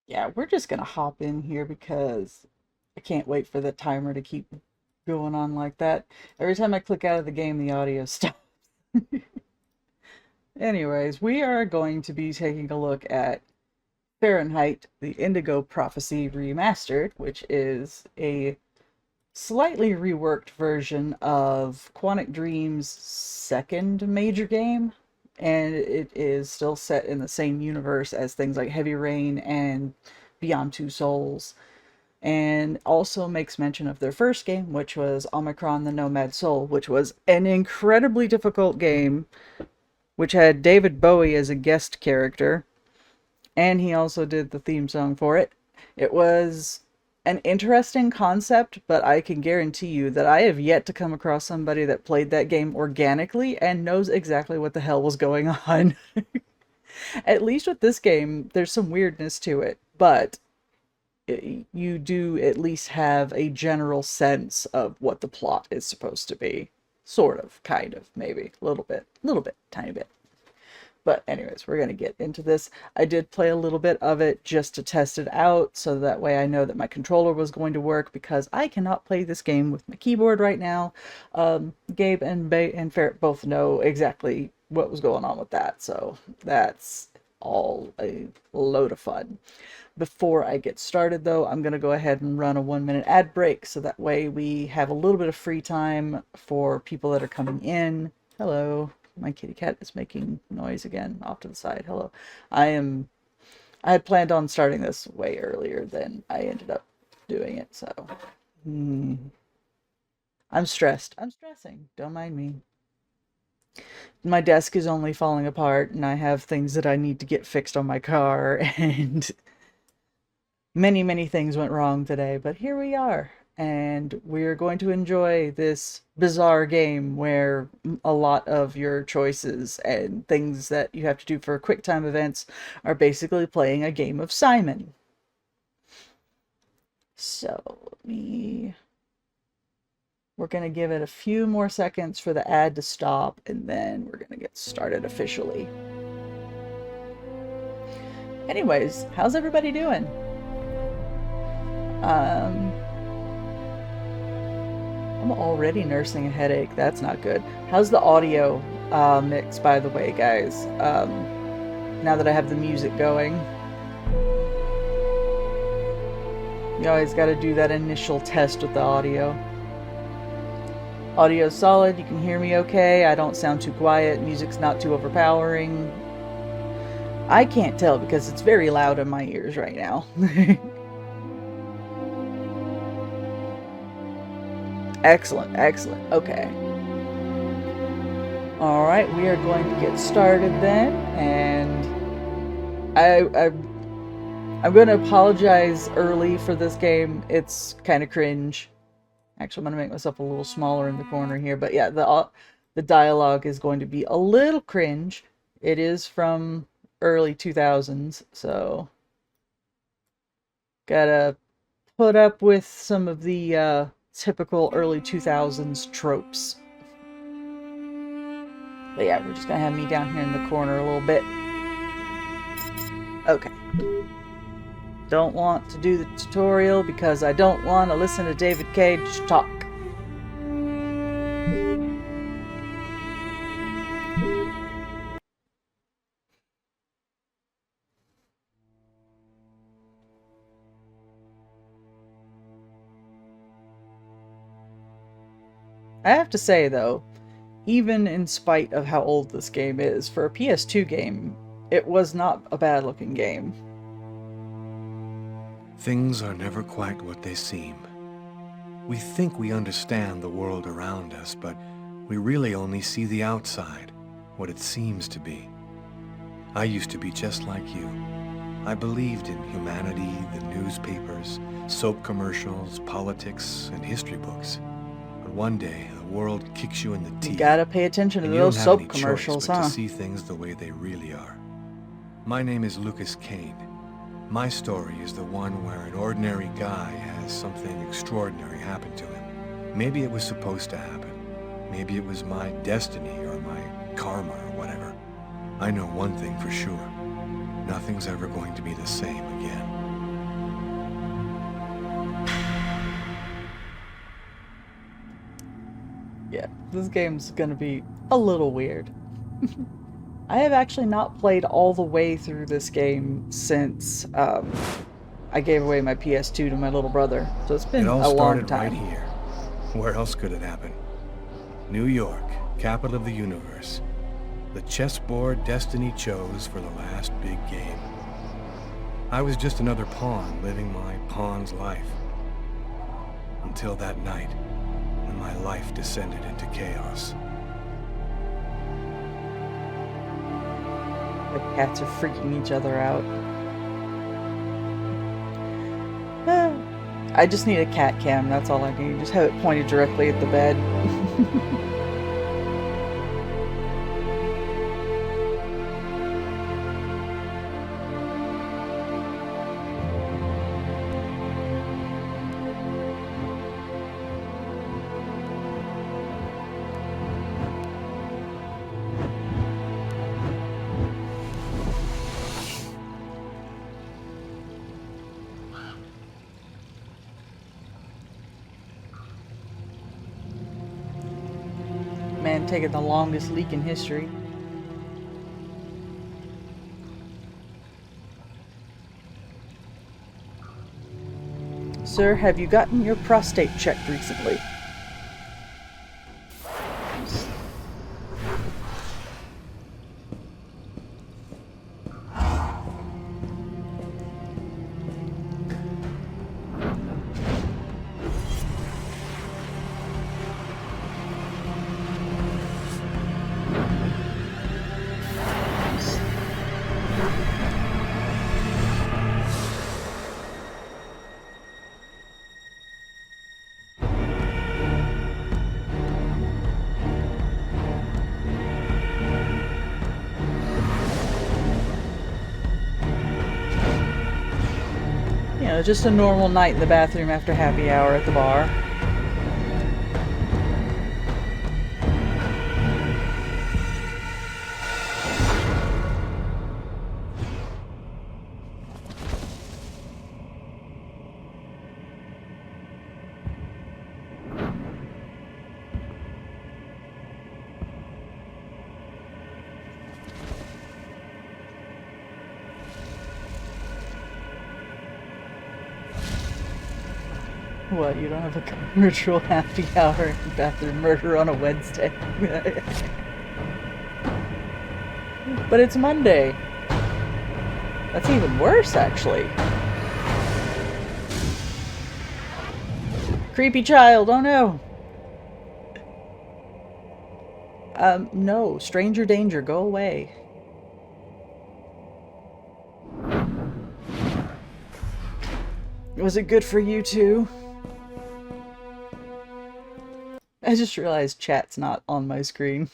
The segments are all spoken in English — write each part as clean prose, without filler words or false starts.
Yeah, we're just gonna hop in here because I can't wait for the timer to keep going on like that. Every time I click out of the game, the audio stops. Anyways, we are going to be taking a look at Fahrenheit, the Indigo Prophecy Remastered, which is a slightly reworked version of Quantic Dream's second major game. And it is still set in the same universe as things like Heavy Rain and Beyond Two Souls, and also makes mention of their first game, which was Omicron the Nomad Soul, which was an incredibly difficult game, which had David Bowie as a guest character, and he also did the theme song for it. It was an interesting concept, but I can guarantee you that I have yet to come across somebody that played that game organically and knows exactly what the hell was going on. At least with this game, there's some weirdness to it, but you do at least have a general sense of what the plot is supposed to be. Sort of, kind of, maybe. A little bit, tiny bit. But anyways, we're going to get into this. I did play a little bit of it just to test it out, so that way I know that my controller was going to work, because I cannot play this game with my keyboard right now. Gabe and Ferret both know exactly what was going on with that, so that's all a load of fun. Before I get started, though, I'm going to go ahead and run a 1-minute ad break, so that way we have a little bit of free time for people that are coming in. Hello. My kitty cat is making noise again off to the side. Hello. I had planned on starting this way earlier than I ended up doing it, so. I'm stressed. I'm stressing. Don't mind me. My desk is only falling apart, and I have things that I need to get fixed on my car, and many, many things went wrong today, but here we are. And we're going to enjoy this bizarre game where a lot of your choices and things that you have to do for quick time events are basically playing a game of Simon. So we're going to give it a few more seconds for the ad to stop, and then we're going to get started officially. Anyways, how's everybody doing? I'm already nursing a headache. That's not good. How's the audio mix, by the way, guys? Now that I have the music going. You always got to do that initial test with the audio. Audio's solid. You can hear me okay. I don't sound too quiet. Music's not too overpowering. I can't tell because it's very loud in my ears right now. Excellent, excellent. Okay. All right, we are going to get started then, and I'm going to apologize early for this game. It's kind of cringe. Actually, I'm going to make myself a little smaller in the corner here, but yeah, the dialogue is going to be a little cringe. It is from early 2000s, so gotta put up with some of the typical early 2000s tropes. But yeah, we're just gonna have me down here in the corner a little bit. Okay. Don't want to do the tutorial because I don't want to listen to David Cage talk. I have to say, though, even in spite of how old this game is, for a PS2 game, it was not a bad-looking game. Things are never quite what they seem. We think we understand the world around us, but we really only see the outside, what it seems to be. I used to be just like you. I believed in humanity, the newspapers, soap commercials, politics, and history books. But one day, the world kicks you in the teeth. You gotta pay attention to those soap commercials, huh? To see things the way they really are. My name is Lucas Kane. My story is the one where an ordinary guy has something extraordinary happen to him. Maybe it was supposed to happen. Maybe it was my destiny or my karma or whatever. I know one thing for sure. Nothing's ever going to be the same again. This game's gonna be a little weird. I have actually not played all the way through this game since I gave away my PS2 to my little brother, so it's It been all a long started time. right here. Where else could it happen? New York, capital of the universe. The chessboard destiny chose for the last big game. I was just another pawn living my pawn's life. Until that night, when my life descended into chaos. The cats are freaking each other out. Ah, I just need a cat cam, that's all I need. Just have it pointed directly at the bed. Man taking the longest leak in history. Sir, have you gotten your prostate checked recently? You know, just a normal night in the bathroom after happy hour at the bar. What, you don't have a ritual happy hour in bathroom murder on a Wednesday? But it's Monday. That's even worse, actually. Creepy child, oh no! No, stranger danger, go away. Was it good for you too? I just realized chat's not on my screen.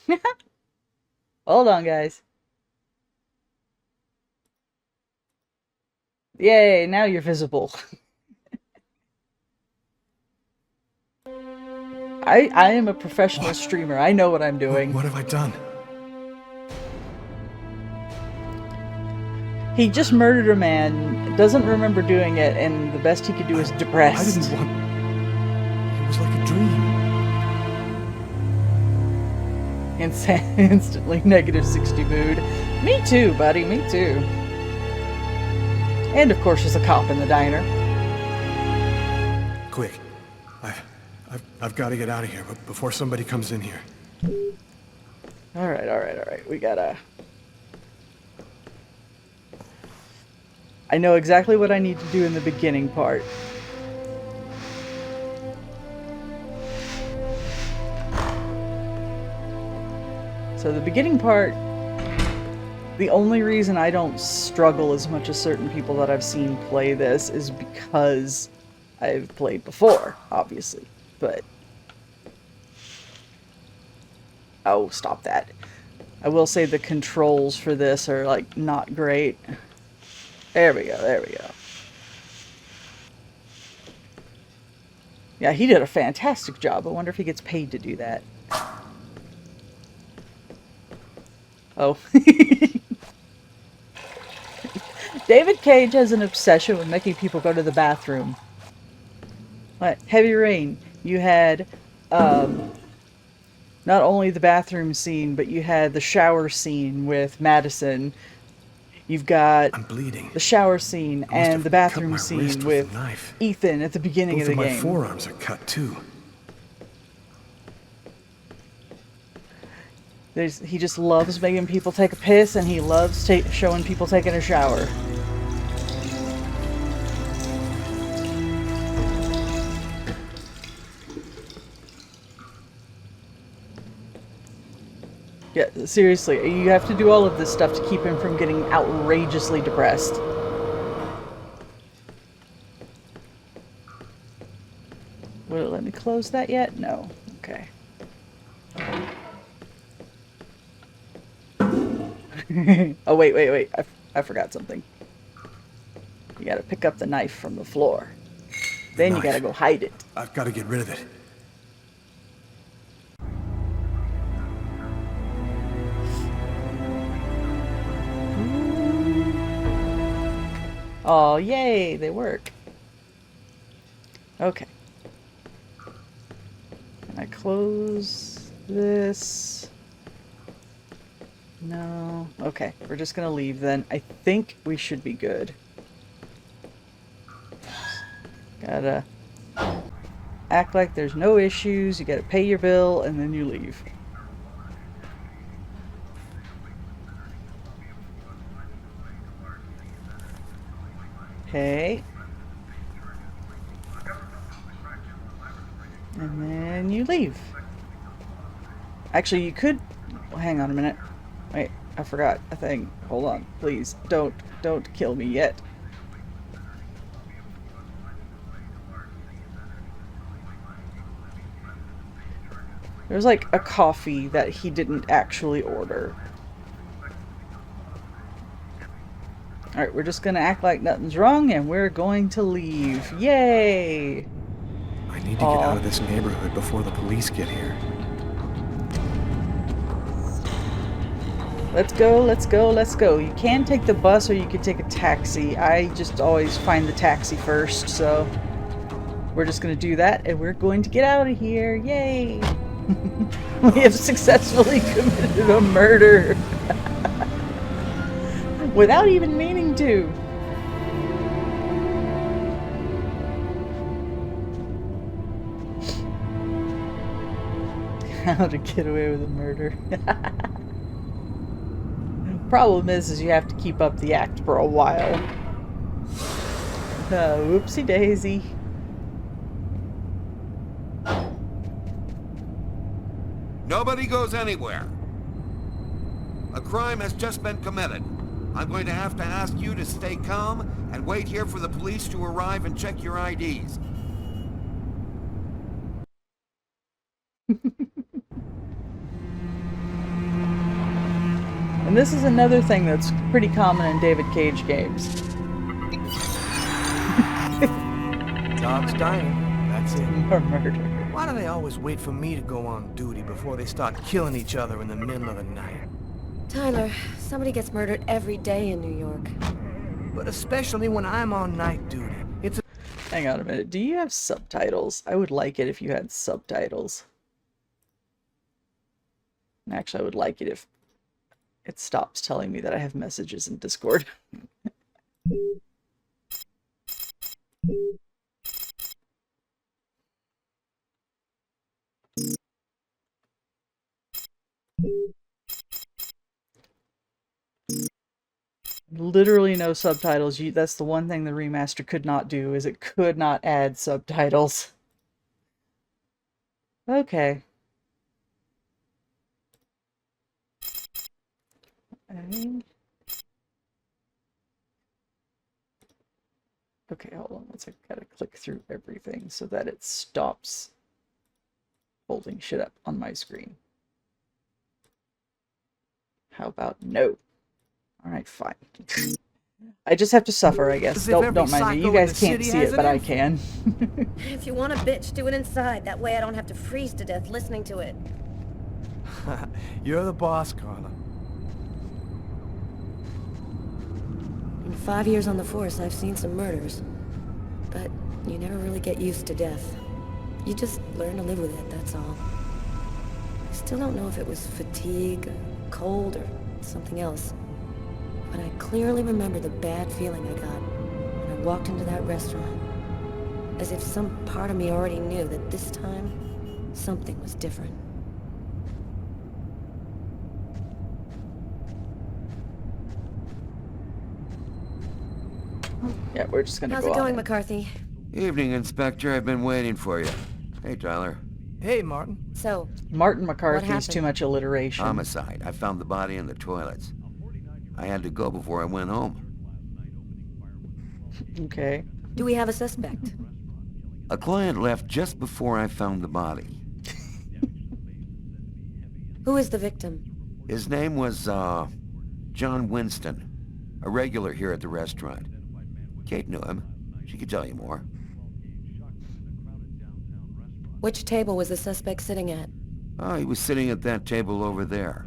Hold on, guys. Yay, now you're visible. I am a professional streamer. I know what I'm doing. What have I done? He just murdered a man, doesn't remember doing it, and the best he could do is depressed. I didn't want... It was like a dream. Instantly negative 60 mood. Me too, buddy, me too. And of course there's a cop in the diner. Quick. I've got to get out of here before somebody comes in here. Alright. We gotta... I know exactly what I need to do in the beginning part. So the beginning part, the only reason I don't struggle as much as certain people that I've seen play this is because I've played before, obviously. But... oh, stop that. I will say the controls for this are, like, not great. There we go. Yeah, he did a fantastic job. I wonder if he gets paid to do that. Oh. David Cage has an obsession with making people go to the bathroom. What? Heavy Rain. You had, not only the bathroom scene, but you had the shower scene with Madison. You've got I'm bleeding. the shower scene I must and have the cut bathroom my wrist scene with the with knife. Ethan at the beginning Both of the of my game. forearms are cut too. He just loves making people take a piss, and he loves showing people taking a shower. Yeah, seriously, you have to do all of this stuff to keep him from getting outrageously depressed. Will it let me close that yet? No. Okay. Oh, wait. I forgot something. You gotta pick up the knife from the floor. Then you gotta go hide it. I've got to get rid of it. Oh, yay, they work. Okay. Can I close this? No. Okay, we're just gonna leave then. I think we should be good. Gotta act like there's no issues. You gotta pay your bill and then you leave. Okay. And then you leave. Actually, you could... hang on a minute. Wait, I forgot a thing. Hold on, please. Don't kill me yet. There's like a coffee that he didn't actually order. Alright, we're just gonna act like nothing's wrong and we're going to leave. Yay! I need to get out of this neighborhood before the police get here. Let's go, let's go, let's go. You can take the bus or you can take a taxi. I just always find the taxi first, so we're just gonna do that and we're going to get out of here. Yay! We have successfully committed a murder. Without even meaning to. How to get away with a murder. Problem is you have to keep up the act for a while. Whoopsie daisy. Nobody goes anywhere. A crime has just been committed. I'm going to have to ask you to stay calm and wait here for the police to arrive and check your IDs. And this is another thing that's pretty common in David Cage games. Dog's dying. That's it. More murder. Why do they always wait for me to go on duty before they start killing each other in the middle of the night? Tyler, somebody gets murdered every day in New York. But especially when I'm on night duty. It's a... Hang on a minute. Do you have subtitles? I would like it if you had subtitles. Actually, I would like it if it stops telling me that I have messages in Discord. Literally no subtitles. That's the one thing the remaster could not do, is it could not add subtitles. Okay. Okay, hold on. I gotta click through everything so that it stops holding shit up on my screen. How about no? Alright, fine. I just have to suffer, I guess. Don't mind me. You guys can't see it, but I can. If you want a bitch, do it inside. That way I don't have to freeze to death listening to it. You're the boss, Carla. In 5 years on the force, I've seen some murders. But you never really get used to death. You just learn to live with it, that's all. still don't know if it was fatigue, cold, or something else. But I clearly remember the bad feeling I got when I walked into that restaurant. As if some part of me already knew that this time, something was different. Yeah, we're just gonna How's go it on going, in. McCarthy? Evening, Inspector. I've been waiting for you. Hey, Tyler. Hey, Martin. So, Martin McCarthy's happened? too much alliteration. Homicide. I found the body in the toilets. I had to go before I went home. Okay. do we have a suspect? A client left just before I found the body. Who is the victim? His name was, John Winston. A regular here at the restaurant. Kate knew him. She could tell you more. Which table was the suspect sitting at? Oh, he was sitting at that table over there.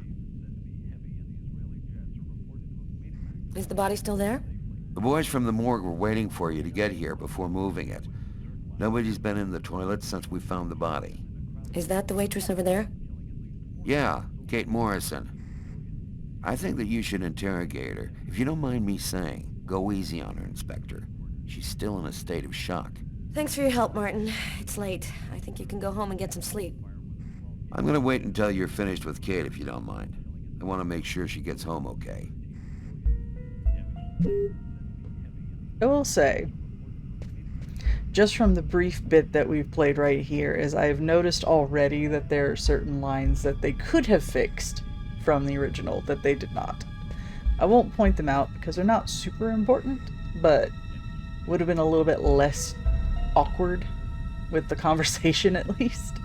Is the body still there? The boys from the morgue were waiting for you to get here before moving it. Nobody's been in the toilet since we found the body. Is that the waitress over there? Yeah, Kate Morrison. I think that you should interrogate her. If you don't mind me saying, go easy on her, Inspector. She's still in a state of shock. Thanks for your help, Martin. It's late. I think you can go home and get some sleep. I'm gonna wait until you're finished with Kate, if you don't mind. I want to make sure she gets home okay. I will say, just from the brief bit that we've played right here, is I've noticed already that there are certain lines that they could have fixed from the original that they did not. I won't point them out because they're not super important, but would have been a little bit less awkward with the conversation at least.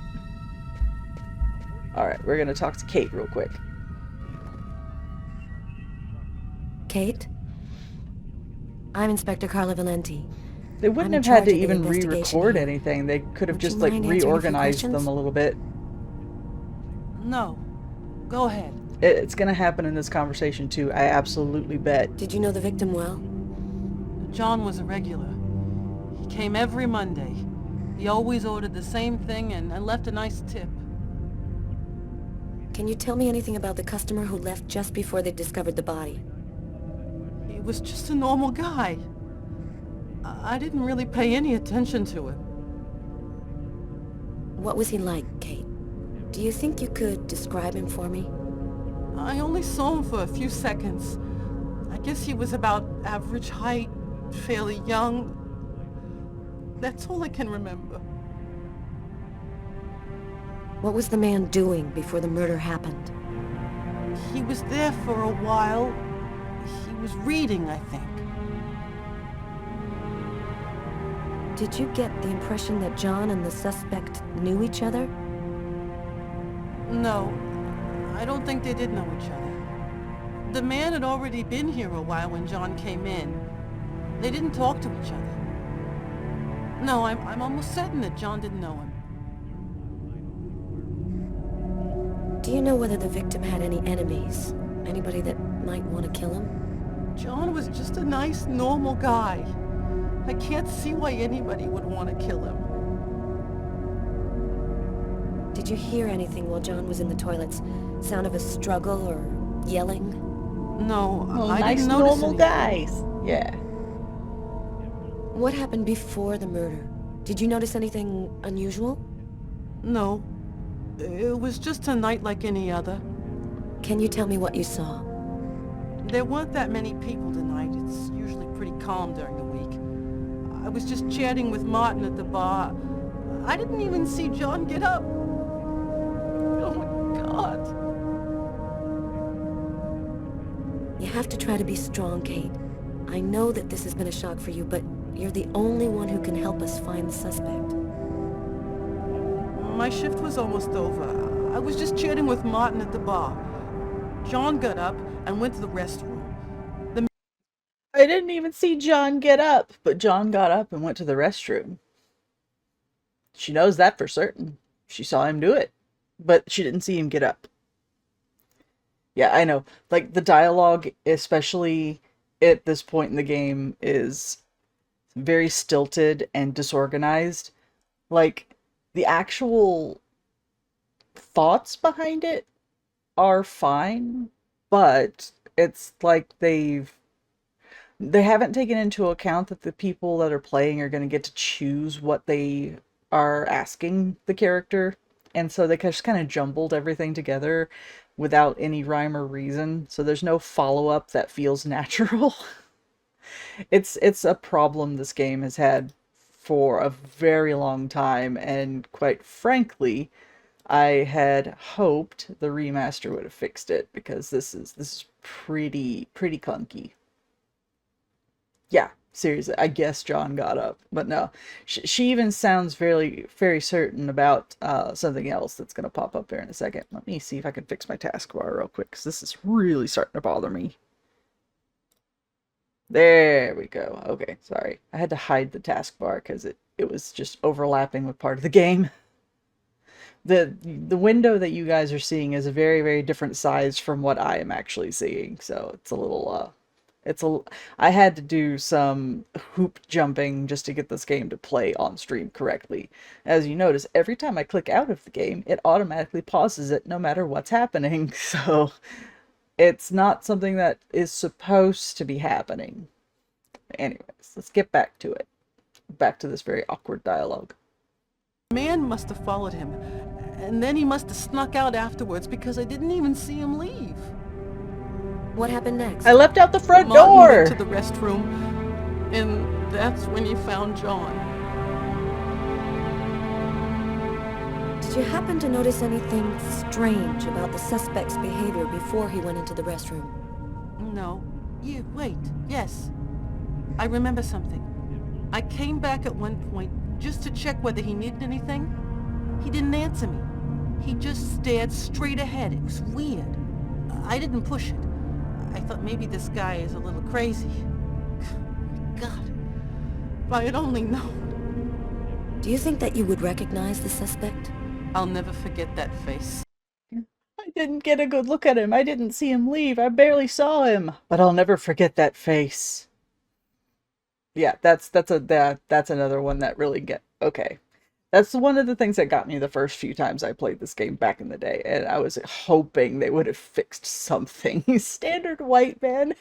Alright, we're gonna talk to Kate real quick. Kate? I'm Inspector Carla Valenti. They wouldn't I'm in have had charge to of the even investigation re-record here. anything. They could have Would you just like mind answering a few reorganized questions? them a little bit. No. Go ahead. It's gonna happen in this conversation too, I absolutely bet. Did you know the victim well? John was a regular. He came every Monday. He always ordered the same thing and left a nice tip. Can you tell me anything about the customer who left just before they discovered the body? He was just a normal guy. I didn't really pay any attention to him. What was he like, Kate? Do you think you could describe him for me? I only saw him for a few seconds. I guess he was about average height, fairly young. That's all I can remember. What was the man doing before the murder happened? He was there for a while. He was reading, I think. Did you get the impression that John and the suspect knew each other? No, I don't think they did know each other. The man had already been here a while when John came in. They didn't talk to each other. No, I'm almost certain that John didn't know him. Do you know whether the victim had any enemies? Anybody that might want to kill him? John was just a nice, normal guy. I can't see why anybody would want to kill him. Did you hear anything while John was in the toilets? Sound of a struggle or yelling? No, Oh, I nice didn't notice normal anything. guys. Yeah. What happened before the murder? Did you notice anything unusual? No, it was just a night like any other. Can you tell me what you saw? There weren't that many people tonight. It's usually pretty calm during the week. I was just chatting with Martin at the bar. I didn't even see John get up. Oh my God. You have to try to be strong, Kate. I know that this has been a shock for you, but you're the only one who can help us find the suspect. My shift was almost over. I was just chatting with Martin at the bar. John got up and went to the restroom. I didn't even see John get up, but John got up and went to the restroom. She knows that for certain. She saw him do it, but she didn't see him get up. Yeah, I know. Like, the dialogue, especially at this point in the game, is very stilted and disorganized. Like, the actual thoughts behind it are fine, but it's like they haven't taken into account that the people that are playing are going to get to choose what they are asking the character. And so they just kind of jumbled everything together without any rhyme or reason. So there's no follow-up that feels natural. It's a problem this game has had for a very long time, and quite frankly, I had hoped the remaster would have fixed it, because this is pretty clunky. Yeah, seriously, I guess John got up, but no. She even sounds very certain about something else that's going to pop up there in a second. Let me see if I can fix my taskbar real quick, because this is really starting to bother me. There we go. Okay, sorry. I had to hide the taskbar because it was just overlapping with part of the game. The window that you guys are seeing is a very different size from what I am actually seeing, so it's a little I had to do some hoop jumping just to get this game to play on stream correctly. As you notice, every time I click out of the game, it automatically pauses it no matter what's happening. So it's not something that is supposed to be happening. Anyways, let's get back to it. Back to this very awkward dialogue. Man must have followed him, and then he must have snuck out afterwards because I didn't even see him leave. What happened next? I left out the front Martin door! went to the restroom, and that's when you found John. Did you happen to notice anything strange about the suspect's behavior before he went into the restroom? No. Wait. Yes. I remember something. I came back at one point just to check whether he needed anything. He didn't answer me. He just stared straight ahead. It was weird. I didn't push it. I thought maybe this guy is a little crazy. God. If I had only known. Do you think that you would recognize the suspect? I'll never forget that face. I didn't get a good look at him. I didn't see him leave. I barely saw him. But I'll never forget that face. Yeah, that's another one that really okay. That's one of the things that got me the first few times I played this game back in the day, and I was hoping they would have fixed something. Standard white man.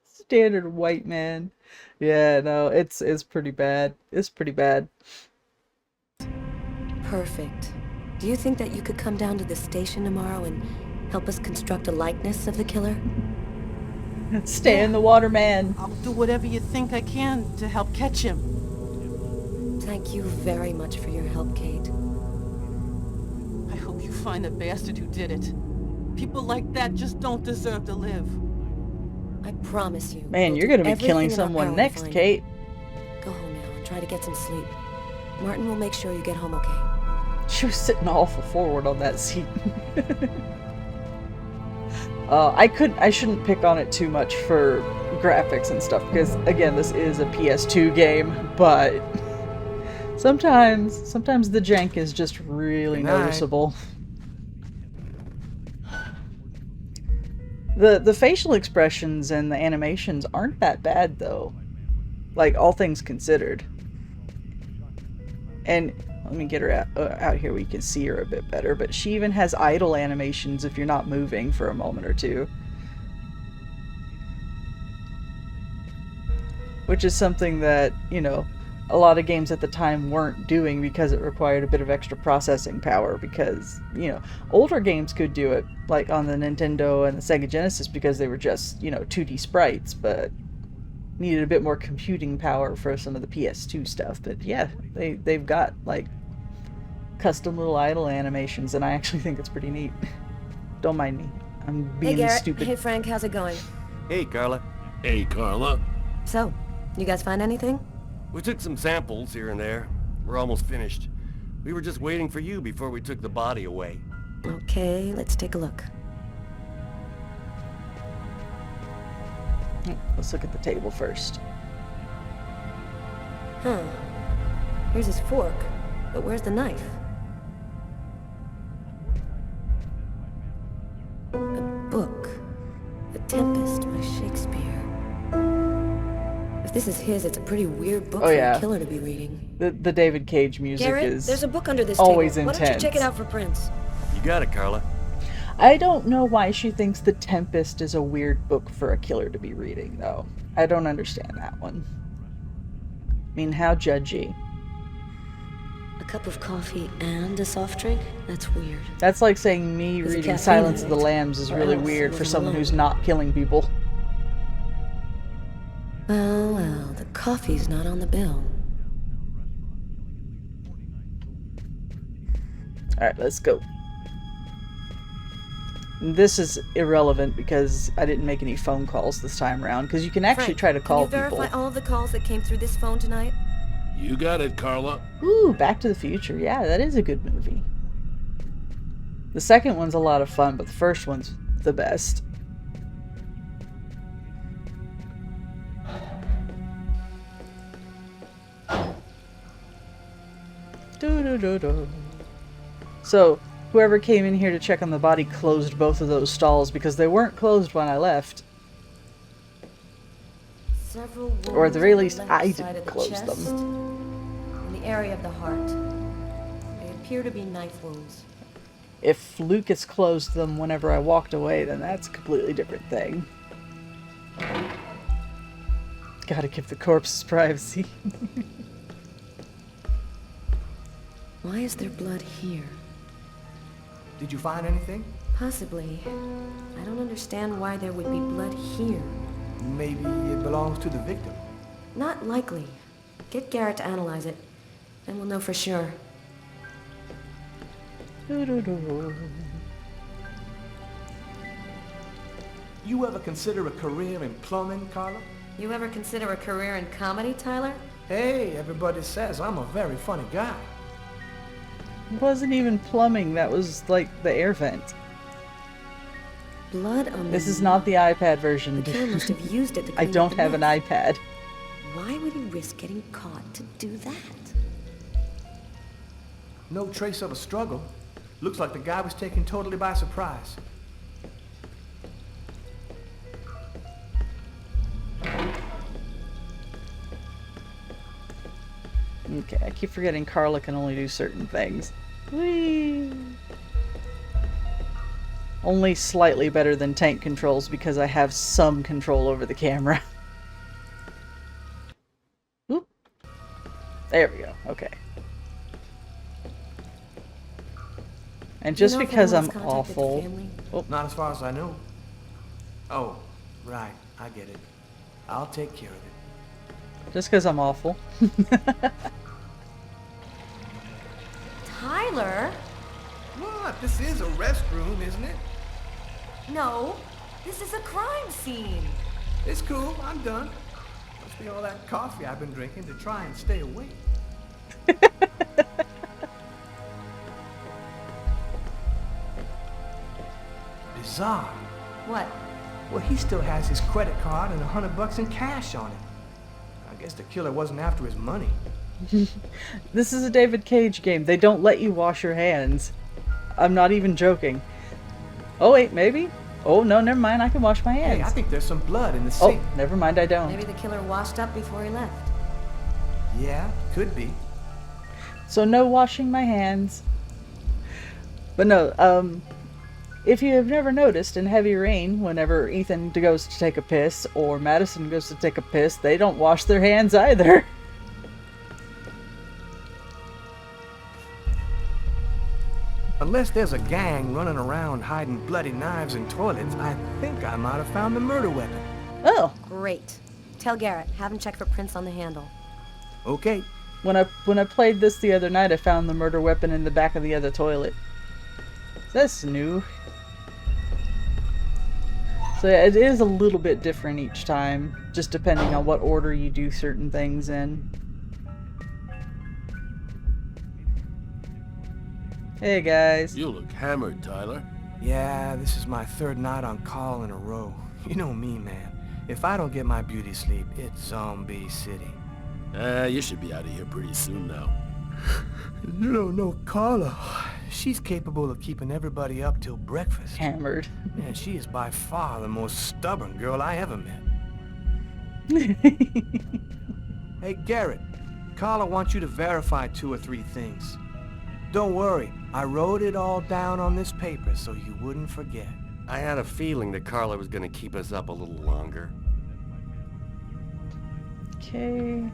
Standard white man. Yeah, no, it's pretty bad. It's pretty bad. Perfect. Do you think that you could come down to the station tomorrow and help us construct a likeness of the killer? Stay in the water, man. I'll do whatever you think I can to help catch him. Thank you very much for your help, Kate. I hope you find the bastard who did it. People like that just don't deserve to live. I promise you. Man, we'll you're do gonna be everything killing in our someone power to next, find Kate. him. Go home now and try to get some sleep. Martin will make sure you get home okay. She was sitting awful forward on that seat. I shouldn't pick on it too much for graphics and stuff, because again, this is a PS2 game, but sometimes the jank is just really noticeable. The facial expressions and the animations aren't that bad though, like all things considered. And let me get her out here where you can see her a bit better, but she even has idle animations if you're not moving for a moment or two. Which is something that, you know, a lot of games at the time weren't doing because it required a bit of extra processing power, because, you know, older games could do it, like on the Nintendo and the Sega Genesis, because they were just, you know, 2D sprites, but needed a bit more computing power for some of the PS2 stuff. But yeah, they've got like custom little idle animations, and I actually think it's pretty neat. Don't mind me. I'm being Hey Garrett. stupid. Hey Frank, how's it going? Hey, Carla. Hey, Carla. So, you guys find anything? We took some samples here and there. We're almost finished. We were just waiting for you before we took the body away. Okay, let's take a look. Let's look at the table first. Huh. Here's his fork, but where's the knife? A book. The Tempest by Shakespeare. If this is his, it's a pretty weird book Oh, for yeah. a killer to be reading. The David Cage music Garrett, is there's a book under this always table. Why intense. don't you check it out for prints? You got it, Carla. I don't know why she thinks The Tempest is a weird book for a killer to be reading, though. I don't understand that one. I mean, how judgy. A cup of coffee and a soft drink? That's weird. That's like saying me There's a reading caffeine Silence in of the it. Lambs is Or really else weird it for wasn't someone who's alone. not killing people. Well, the coffee's not on the bill. Alright, let's go. This is irrelevant because I didn't make any phone calls this time around, because you can actually Frank, try to call can you people. verify all of the calls that came through this phone tonight? You got it, Carla. Ooh, Back to the Future. Yeah, that is a good movie. The second one's a lot of fun, but the first one's the best. Doo-doo-doo-doo. So, whoever came in here to check on the body closed both of those stalls because they weren't closed when I left. Several Or at the wounds very on the least, left I side didn't of the close chest, them. in the area of the heart. They appear to be knife wounds. If Lucas closed them whenever I walked away, then that's a completely different thing. Gotta give the corpses privacy. Why is there blood here? Did you find anything? Possibly. I don't understand why there would be blood here. Maybe it belongs to the victim. Not likely. Get Garrett to analyze it, and we'll know for sure. Doo-doo-doo. You ever consider a career in plumbing, Carla? You ever consider a career in comedy, Tyler? Hey, everybody says I'm a very funny guy. It wasn't even plumbing, that was like the air vent. Blood on This the is not the iPad version. The killer must have used it to I clean don't up the have an mess. iPad. Why would he risk getting caught to do that? No trace of a struggle. Looks like the guy was taken totally by surprise. Okay, I keep forgetting Carla can only do certain things. Whee! Only slightly better than tank controls because I have some control over the camera. Oop. There we go. Okay. And just Do you know if because I'm anyone's contacted the awful... family? Not as far as I know. Oh, right. I get it. I'll take care of it. Just because I'm awful. Tyler? What? This is a restroom, isn't it? No. This is a crime scene. It's cool. I'm done. Must be all that coffee I've been drinking to try and stay awake. Bizarre. What? Well, he still has his credit card and $100 in cash on it. I guess the killer wasn't after his money. This is a David Cage game. They don't let you wash your hands. I'm not even joking. Oh wait, maybe? Oh no, never mind. I can wash my hands. Hey, I think there's some blood in the Oh, sink. never mind. I don't. Maybe the killer washed up before he left. Yeah, could be. So no washing my hands. But no, if you have never noticed, in Heavy Rain, whenever Ethan goes to take a piss, or Madison goes to take a piss, they don't wash their hands either. Unless there's a gang running around hiding bloody knives in toilets, I think I might have found the murder weapon. Oh, Great. Tell Garrett, have him check for prints on the handle. Okay. when I played this the other night, I found the murder weapon in the back of the other toilet. That's new. So yeah, it is a little bit different each time, just depending on what order you do certain things in. Hey guys. You look hammered, Tyler. Yeah, this is my third night on call in a row. You know me, man. If I don't get my beauty sleep, it's Zombie City. You should be out of here pretty soon now. You don't know Carla. She's capable of keeping everybody up till breakfast. Hammered. Man, she is by far the most stubborn girl I ever met. Hey, Garrett. Carla wants you to verify 2 or 3 things. Don't worry, I wrote it all down on this paper so you wouldn't forget. I had a feeling that Carla was gonna keep us up a little longer. Okay.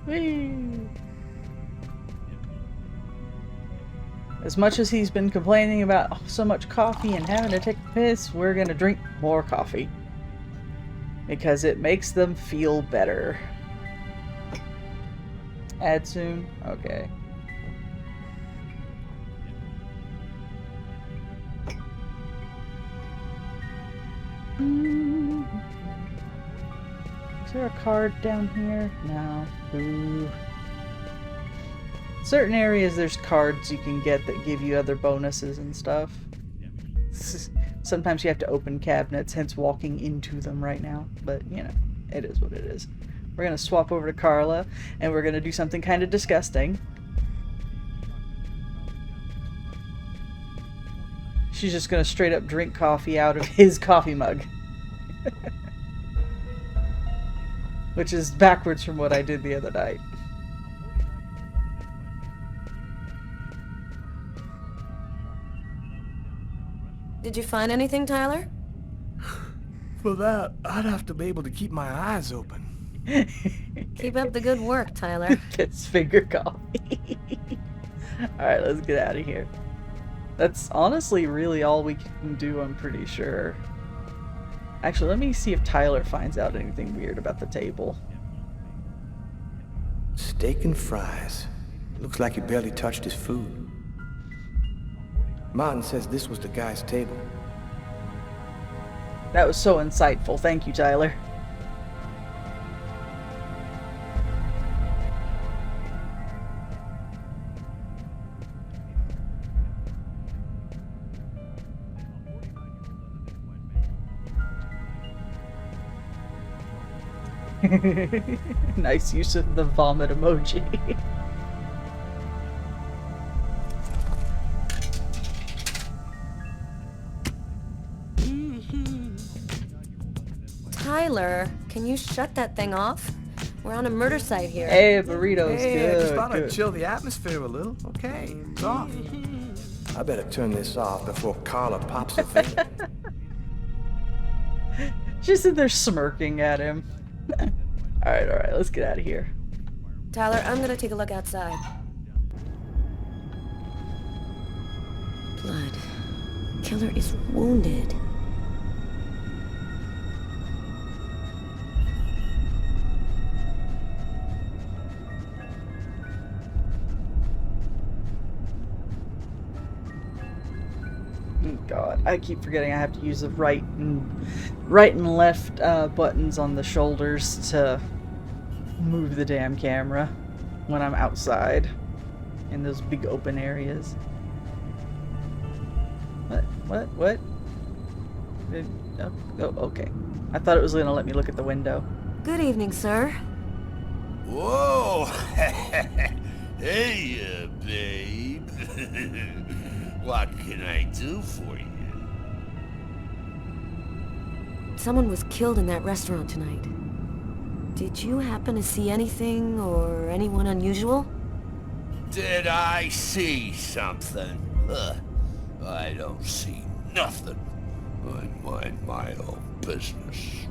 Whee! As much as he's been complaining about so much coffee and having to take a piss, we're gonna drink more coffee. Because it makes them feel better. Add soon? Okay. Is there a card down here? No. Ooh. Certain areas there's cards you can get that give you other bonuses and stuff. Sometimes you have to open cabinets, hence walking into them right now. But, you know, it is what it is. We're going to swap over to Carla, and we're going to do something kind of disgusting. She's just going to straight up drink coffee out of his coffee mug. Which is backwards from what I did the other night. Did you find anything, Tyler? For that, I'd have to be able to keep my eyes open. Keep up the good work, Tyler. Gets finger coffee. Alright, let's get out of here. That's honestly really all we can do, I'm pretty sure. Actually, let me see if Tyler finds out anything weird about the table. Steak and fries. Looks like he barely touched his food. Martin says this was the guy's table. That was so insightful. Thank you, Tyler. Nice use of the vomit emoji. Tyler, can you shut that thing off? We're on a murder site here. Hey, burritos. Hey, I Good, just thought I'd good. chill the atmosphere a little. Okay, it's off. I better turn this off before Carla pops a vein. She's in there smirking at him. Alright, let's get out of here. Tyler, I'm gonna take a look outside. Blood. Killer is wounded. God, I keep forgetting I have to use the right and left buttons on the shoulders to move the damn camera when I'm outside in those big open areas. What? Oh, okay. I thought it was gonna let me look at the window. Good evening, sir. Whoa! Hey, babe. What can I do for you? Someone was killed in that restaurant tonight. Did you happen to see anything or anyone unusual? Did I see something? I don't see nothing. I mind my own business.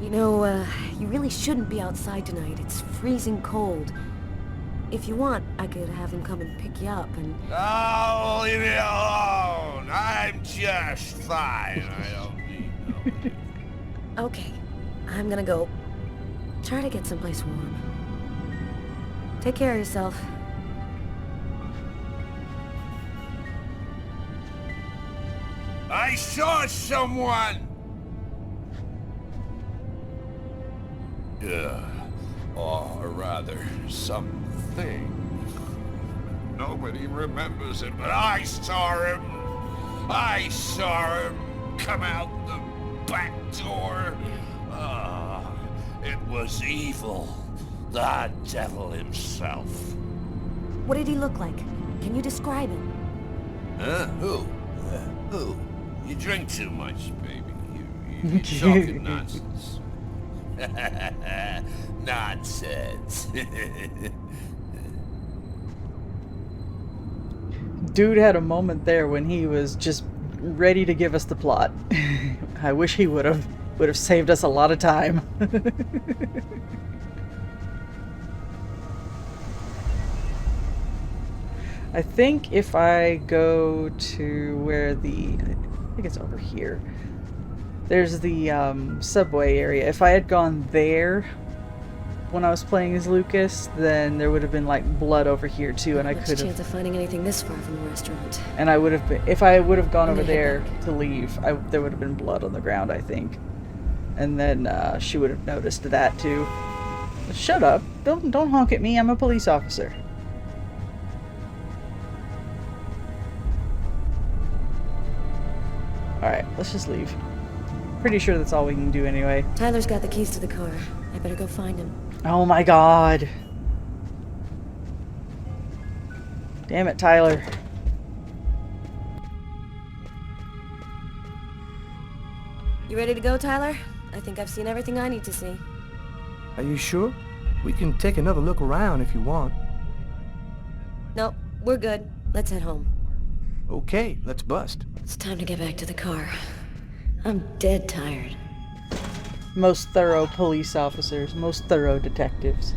You know, you really shouldn't be outside tonight. It's freezing cold. If you want, I could have him come and pick you up and... Oh, leave me alone! I'm just fine. I don't need nobody. Okay, I'm gonna go. Try to get someplace warm. Take care of yourself. I saw someone! Or rather, something. Nobody remembers it, but I saw him. I saw him come out the back door. It was evil. The devil himself. What did he look like? Can you describe him? Huh? Who? Who? You drink too much, baby. You're talking nonsense. Nonsense. Dude had a moment there when he was just ready to give us the plot. I wish he would have saved us a lot of time. I think if I go to where I think it's over here. There's the subway area. If I had gone there when I was playing as Lucas, then there would have been like blood over here too, and I Much could have. chance of finding anything this far from the restaurant. And I would have been, if I would have gone I'm over gonna head there back. to leave, there would have been blood on the ground, I think. And then she would have noticed that too. Shut up! Don't honk at me. I'm a police officer. All right, let's just leave. Pretty sure that's all we can do anyway. Tyler's got the keys to the car. I better go find him. Oh my god! Damn it, Tyler. You ready to go, Tyler? I think I've seen everything I need to see. Are you sure? We can take another look around if you want. No, we're good. Let's head home. Okay, let's bust. It's time to get back to the car. I'm dead tired. Most thorough police officers, most thorough detectives.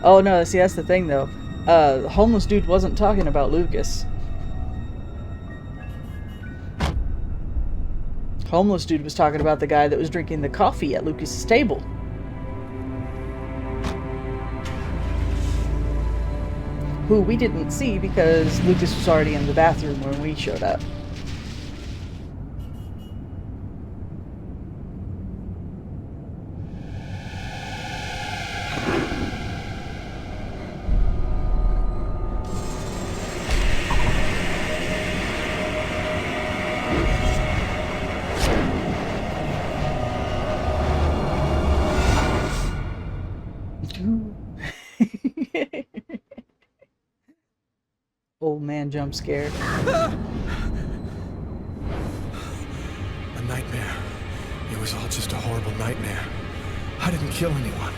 Oh no, see that's the thing though. The homeless dude wasn't talking about Lucas. Homeless dude was talking about the guy that was drinking the coffee at Lucas's table. Who we didn't see because Lucas was already in the bathroom when we showed up. Old man jump scared. A nightmare. It was all just a horrible nightmare. I didn't kill anyone.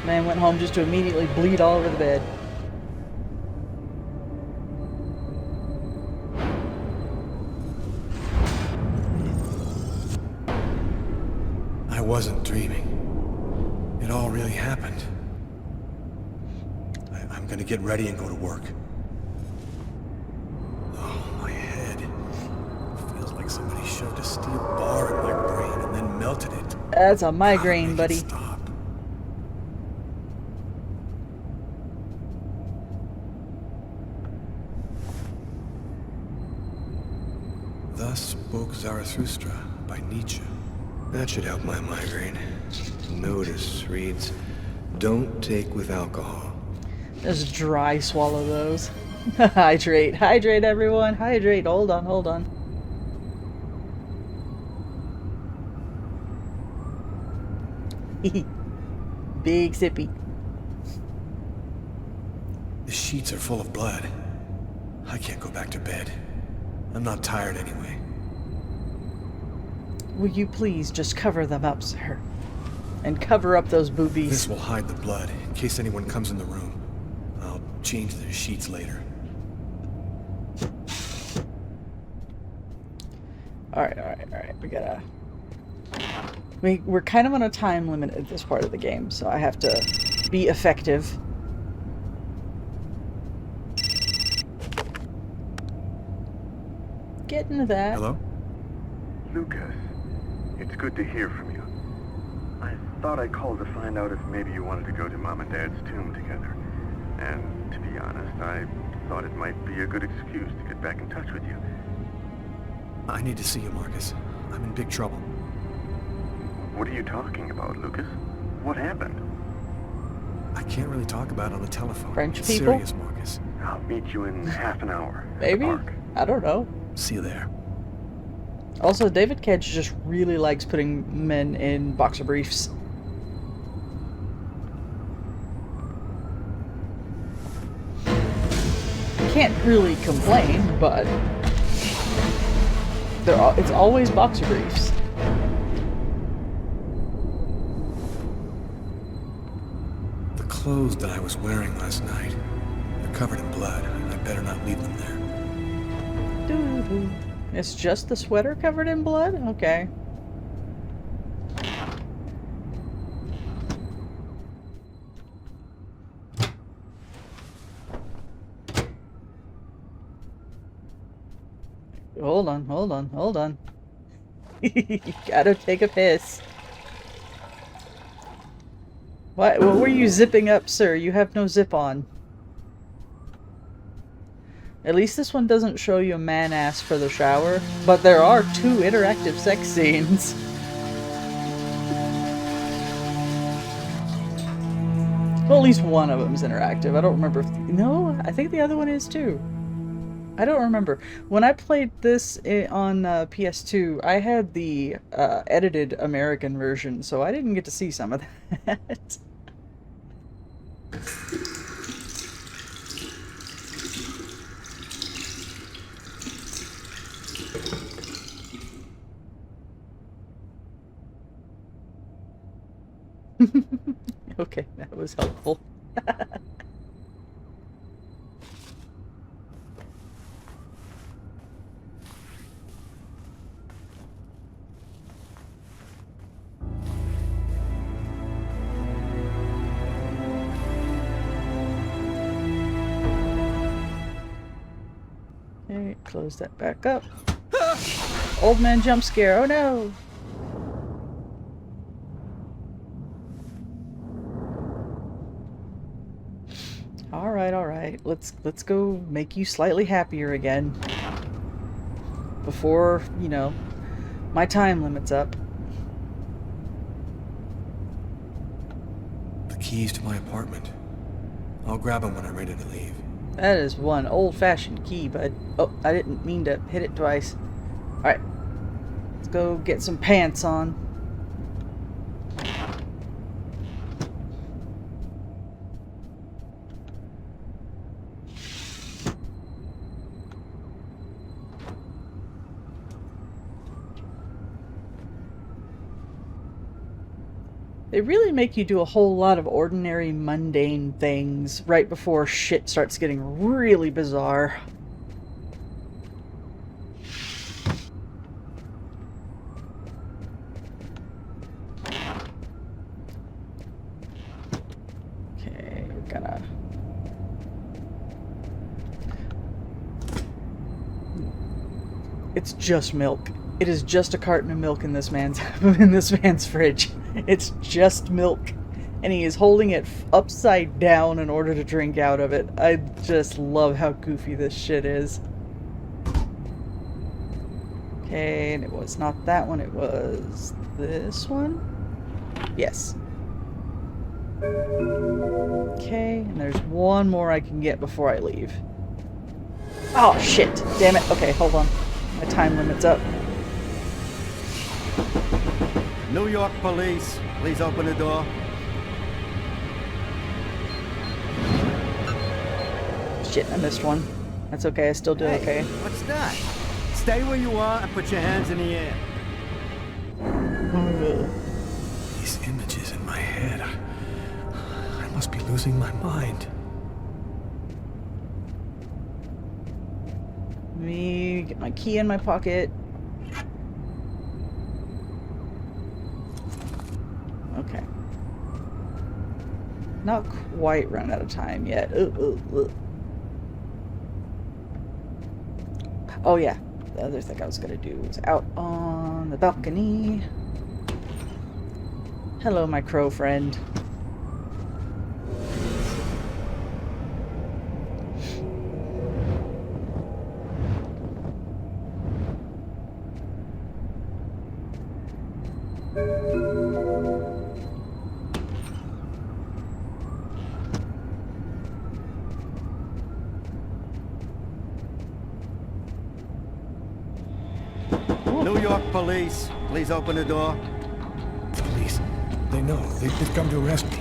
Man went home just to immediately bleed all over the bed. I wasn't dreaming. It all really happened. I'm gonna get ready and go to work. Oh, my head. Feels like somebody shoved a steel bar in my brain and then melted it. That's a How to migraine, make buddy. it stop. Thus spoke Zarathustra by Nietzsche. That should help my migraine. Notice reads, don't take with alcohol. Just dry swallow those. Hydrate. Hydrate, everyone. Hydrate. Hold on, hold on. Big sippy. The sheets are full of blood. I can't go back to bed. I'm not tired anyway. Will you please just cover them up, sir? And cover up those boobies. This will hide the blood in case anyone comes in the room. I'll change their sheets later. Alright. We're kind of on a time limit at this part of the game, so I have to be effective. Get into that. Hello? Lucas, it's good to hear from you. I thought I called to find out if maybe you wanted to go to Mom and Dad's tomb together. And to be honest, I thought it might be a good excuse to get back in touch with you. I need to see you, Marcus. I'm in big trouble. What are you talking about, Lucas? What happened? I can't really talk about it on the telephone. French it's people? serious, Marcus. I'll meet you in half an hour at the Maybe? park. I don't know. See you there. Also, David Cage just really likes putting men in boxer briefs. can't really complain, but it's always boxer briefs. The clothes that I was wearing last night, they're covered in blood. I better not leave them there. Doo-doo. It's just the sweater covered in blood? Okay. Hold on, hold on, hold on. You gotta take a piss. What were you zipping up, sir? You have no zip on. At least this one doesn't show you a man-ass for the shower, but there are 2 interactive sex scenes. Well, at least one of them's interactive. I don't remember if... No, I think the other one is too. I don't remember. When I played this on PS2, I had the edited American version, so I didn't get to see some of that. Okay, that was helpful. Okay, close that back up. Old man jump scare, oh no! Alright, let's go make you slightly happier again. Before, you know, my time limit's up. The keys to my apartment. I'll grab them when I'm ready to leave. That is one old-fashioned key, bud. Oh, I didn't mean to hit it twice. Alright, let's go get some pants on. They really make you do a whole lot of ordinary, mundane things right before shit starts getting really bizarre. Okay, we're gonna... It's just milk. It is just a carton of milk in this man's fridge. It's just milk, and he is holding it upside down in order to drink out of it. I just love how goofy this shit is. Okay, and it was not that one, it was this one? Yes. Okay, and there's one more I can get before I leave. Oh, shit. Damn it. Okay, hold on. My time limit's up. New York police, please open the door. Shit, I missed one. That's okay, I still do okay. What's that? Stay where you are and put your hands in the air. These images in my head. I must be losing my mind. Let me get my key in my pocket. Okay. Not quite run out of time yet. Oh yeah, the other thing I was gonna do was out on the balcony. Hello, my crow friend. New York police, please open the door. Police. They know. They've come to arrest me.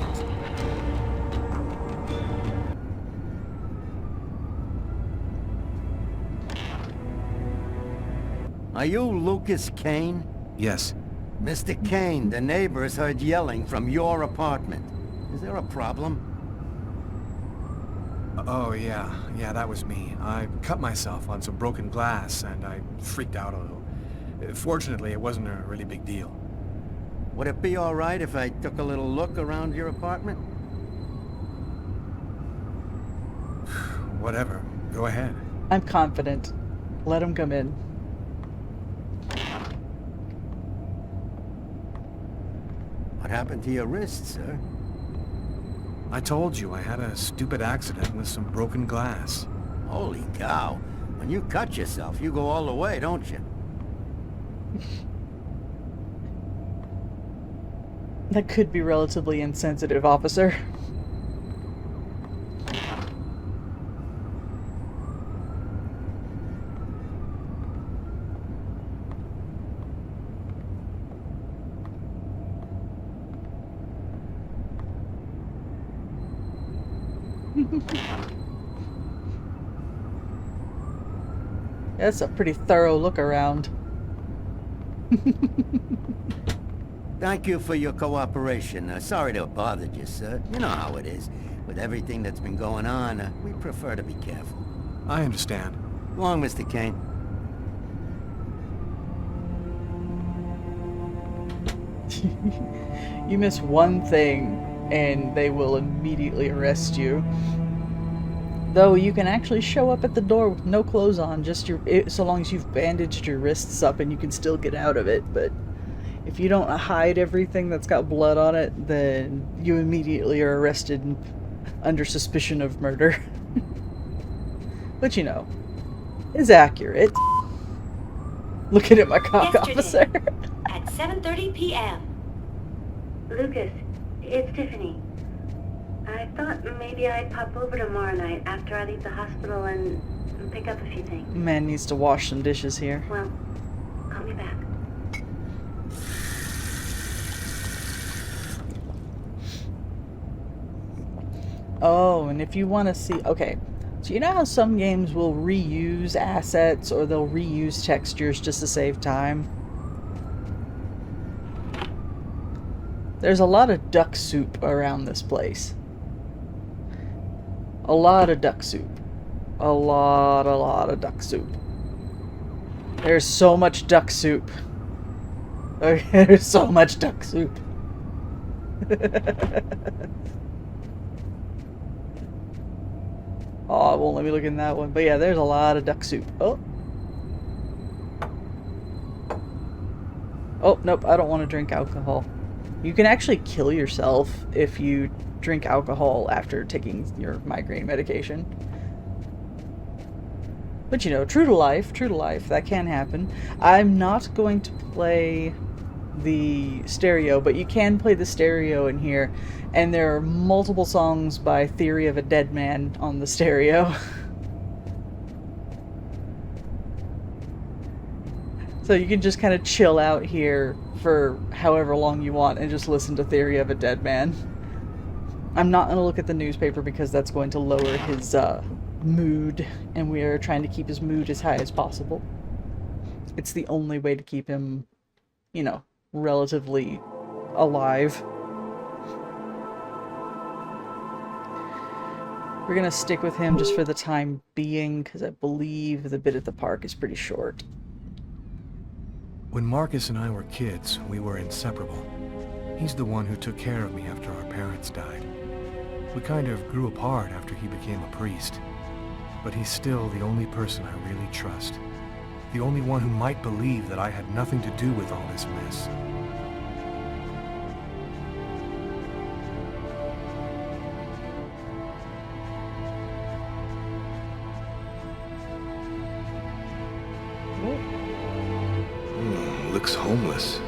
Are you Lucas Kane? Yes. Mr. Kane, the neighbors heard yelling from your apartment. Is there a problem? Oh, yeah. Yeah, that was me. I cut myself on some broken glass, and I freaked out a little. Fortunately, it wasn't a really big deal. Would it be all right if I took a little look around your apartment? Whatever. Go ahead. I'm confident. Let him come in. What happened to your wrist, sir? I told you I had a stupid accident with some broken glass. Holy cow. When you cut yourself, you go all the way, don't you? That could be relatively insensitive, officer. That's a pretty thorough look around. Thank you for your cooperation. Sorry to have bothered you, sir. You know how it is. With everything that's been going on, we prefer to be careful. I understand. Go on, Mr. Kane. You miss one thing, and they will immediately arrest you. Though you can actually show up at the door with no clothes on, just so long as you've bandaged your wrists up, and you can still get out of it. But if you don't hide everything that's got blood on it, then you immediately are arrested under suspicion of murder. Which, you know, is accurate. Looking at my cop officer. At 7:30 p.m. Lucas, it's Tiffany. I thought maybe I'd pop over tomorrow night after I leave the hospital and pick up a few things. Man needs to wash some dishes here. Well, call me back. Oh, and if you want to see... Okay, so you know how some games will reuse assets or they'll reuse textures just to save time? There's a lot of duck soup around this place. A lot of duck soup. A lot of duck soup. There's so much duck soup. There's so much duck soup. Oh, it won't let me look in that one. But yeah, there's a lot of duck soup. Oh. Oh, nope, I don't want to drink alcohol. You can actually kill yourself if you drink alcohol after taking your migraine medication. But you know, true to life, that can happen. I'm not going to play the stereo, but you can play the stereo in here, and there are multiple songs by Theory of a Dead Man on the stereo. So you can just kind of chill out here for however long you want and just listen to Theory of a Dead Man. I'm not going to look at the newspaper because that's going to lower his mood, and we are trying to keep his mood as high as possible. It's the only way to keep him, you know, relatively alive. We're going to stick with him just for the time being because I believe the bit at the park is pretty short. When Marcus and I were kids, we were inseparable. He's the one who took care of me after our parents died. We kind of grew apart after he became a priest. But he's still the only person I really trust. The only one who might believe that I had nothing to do with all this mess. Looks homeless.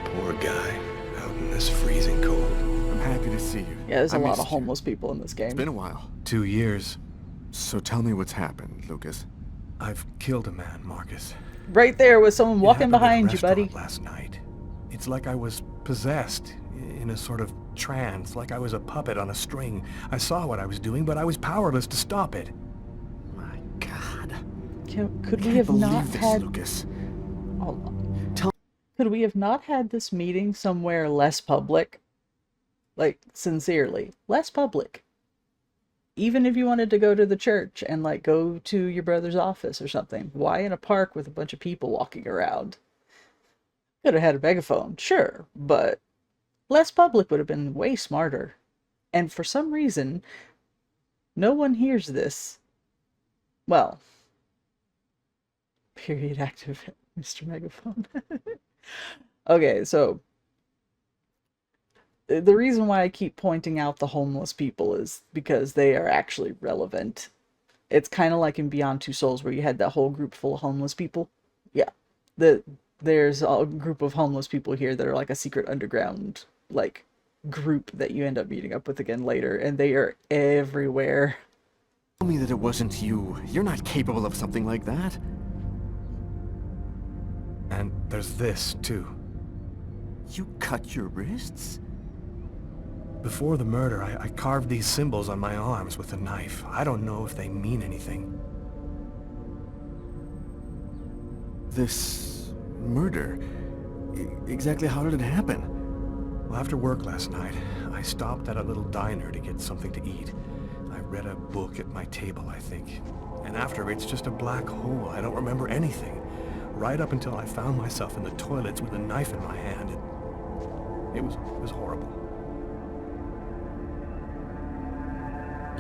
Poor guy, out in this freezing cold. I'm happy to see you. Yeah, there's a I lot of missed you. homeless people in this game. It's been a while. 2 years. So tell me what's happened, Lucas. I've killed a man, Marcus. Right there with someone It walking happened at a behind you, buddy. restaurant last night. It's like I was possessed, in a sort of trance, like I was a puppet on a string. I saw what I was doing, but I was powerless to stop it. My God. Could we Can't have believe not this, had... Lucas. Could we have not had this meeting somewhere less public? Like, sincerely, less public. Even if you wanted to go to the church and, like, go to your brother's office or something, why in a park with a bunch of people walking around? Could have had a megaphone, sure, but less public would have been way smarter. And for some reason, no one hears this. Well, period active, Mr. Megaphone. Okay, so the reason why I keep pointing out the homeless people is because they are actually relevant. It's kind of like in Beyond Two Souls where you had that whole group full of homeless people. Yeah, there's a group of homeless people here that are like a secret underground, like, group that you end up meeting up with again later, and they are everywhere. Tell me that it wasn't you. You're not capable of something like that. And there's this, too. You cut your wrists? Before the murder, I carved these symbols on my arms with a knife. I don't know if they mean anything. This murder? Exactly how did it happen? Well, after work last night, I stopped at a little diner to get something to eat. I read a book at my table, I think. And after, it's just a black hole. I don't remember anything. Right up until I found myself in the toilets with a knife in my hand. It was horrible.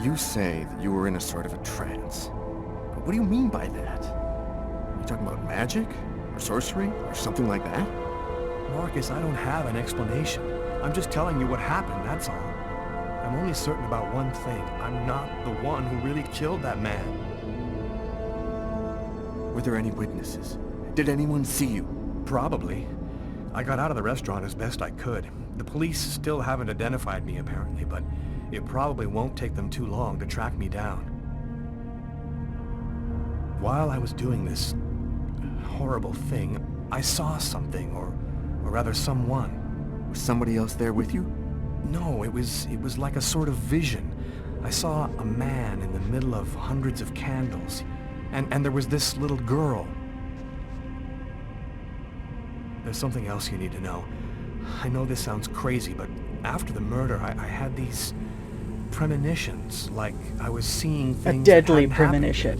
You say that you were in a sort of a trance. But what do you mean by that? Are you talking about magic? Or sorcery? Or something like that? Marcus, I don't have an explanation. I'm just telling you what happened, that's all. I'm only certain about one thing. I'm not the one who really killed that man. Were there any witnesses? Did anyone see you? Probably. I got out of the restaurant as best I could. The police still haven't identified me, apparently, but it probably won't take them too long to track me down. While I was doing this horrible thing, I saw something, or rather someone. Was somebody else there with you? No, it was like a sort of vision. I saw a man in the middle of hundreds of candles, and there was this little girl. There's something else you need to know. I know this sounds crazy, but after the murder, I had these premonitions, like I was seeing things. A deadly premonition.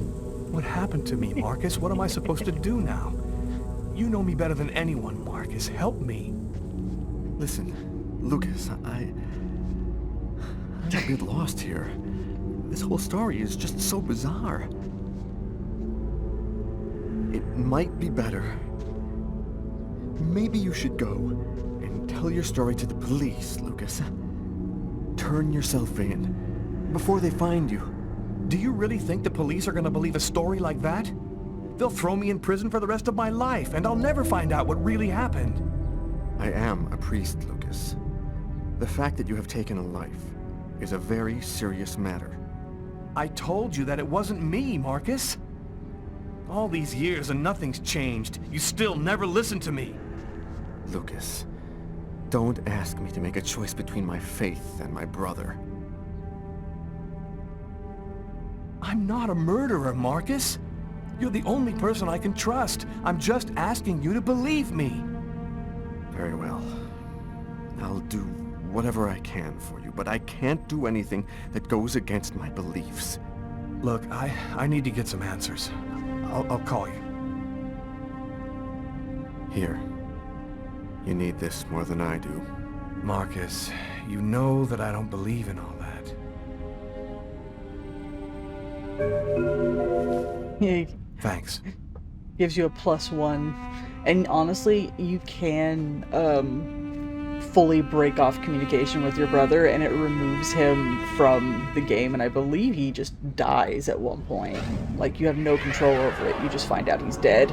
What happened to me, Marcus? What am I supposed to do now? You know me better than anyone, Marcus. Help me. Listen, Lucas, I'm a bit lost here. This whole story is just so bizarre. It might be better. Maybe you should go and tell your story to the police, Lucas. Turn yourself in before they find you. Do you really think the police are going to believe a story like that? They'll throw me in prison for the rest of my life, and I'll never find out what really happened. I am a priest, Lucas. The fact that you have taken a life is a very serious matter. I told you that it wasn't me, Marcus. All these years and nothing's changed. You still never listen to me. Lucas, don't ask me to make a choice between my faith and my brother. I'm not a murderer, Marcus. You're the only person I can trust. I'm just asking you to believe me. Very well. I'll do whatever I can for you, but I can't do anything that goes against my beliefs. Look, I need to get some answers. I'll call you. Here. You need this more than I do. Marcus, you know that I don't believe in all that. Thanks. Gives you a +1. And honestly, you can fully break off communication with your brother, and it removes him from the game, and I believe he just dies at one point. Like, you have no control over it. You just find out he's dead.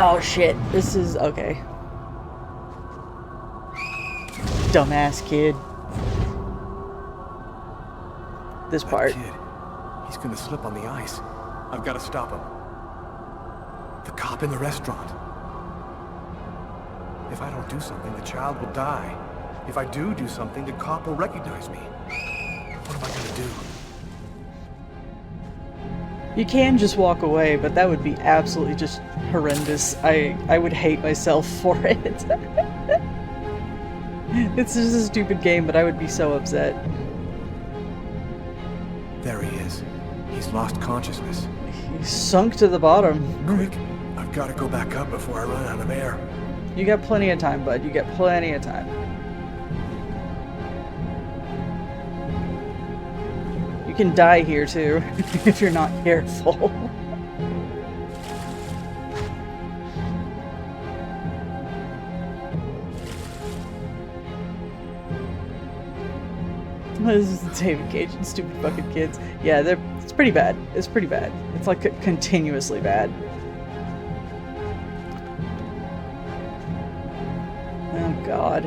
Oh shit, this is... okay. Dumbass kid. This part. Kid, he's gonna slip on the ice. I've got to stop him. The cop in the restaurant. If I don't do something, the child will die. If I do something, the cop will recognize me. What am I gonna do? You can just walk away, but that would be absolutely just horrendous. I would hate myself for it. It's just a stupid game, but I would be so upset. There he is. He's lost consciousness. He's sunk to the bottom. Quick, I've got to go back up before I run out of air. You got plenty of time, bud. You got plenty of time. You can die here, too, if you're not careful. This is David Cage and stupid fucking kids. Yeah, it's pretty bad. It's pretty bad. It's like continuously bad. Oh god.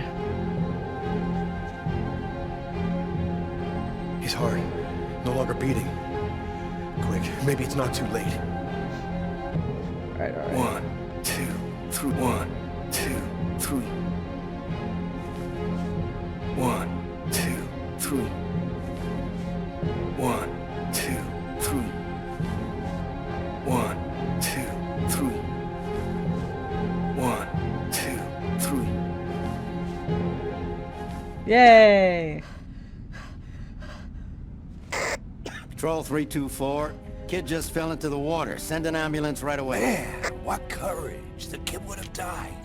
His heart no longer beating. Quick, maybe it's not too late. Alright. 1, 2, 3. 1, 2, 3. 1, 2, 3. 1, 2, 3. 1, 2, 3. 1, 2, 3. Yay! Patrol 324. Kid just fell into the water. Send an ambulance right away. Man, what courage. The kid would have died.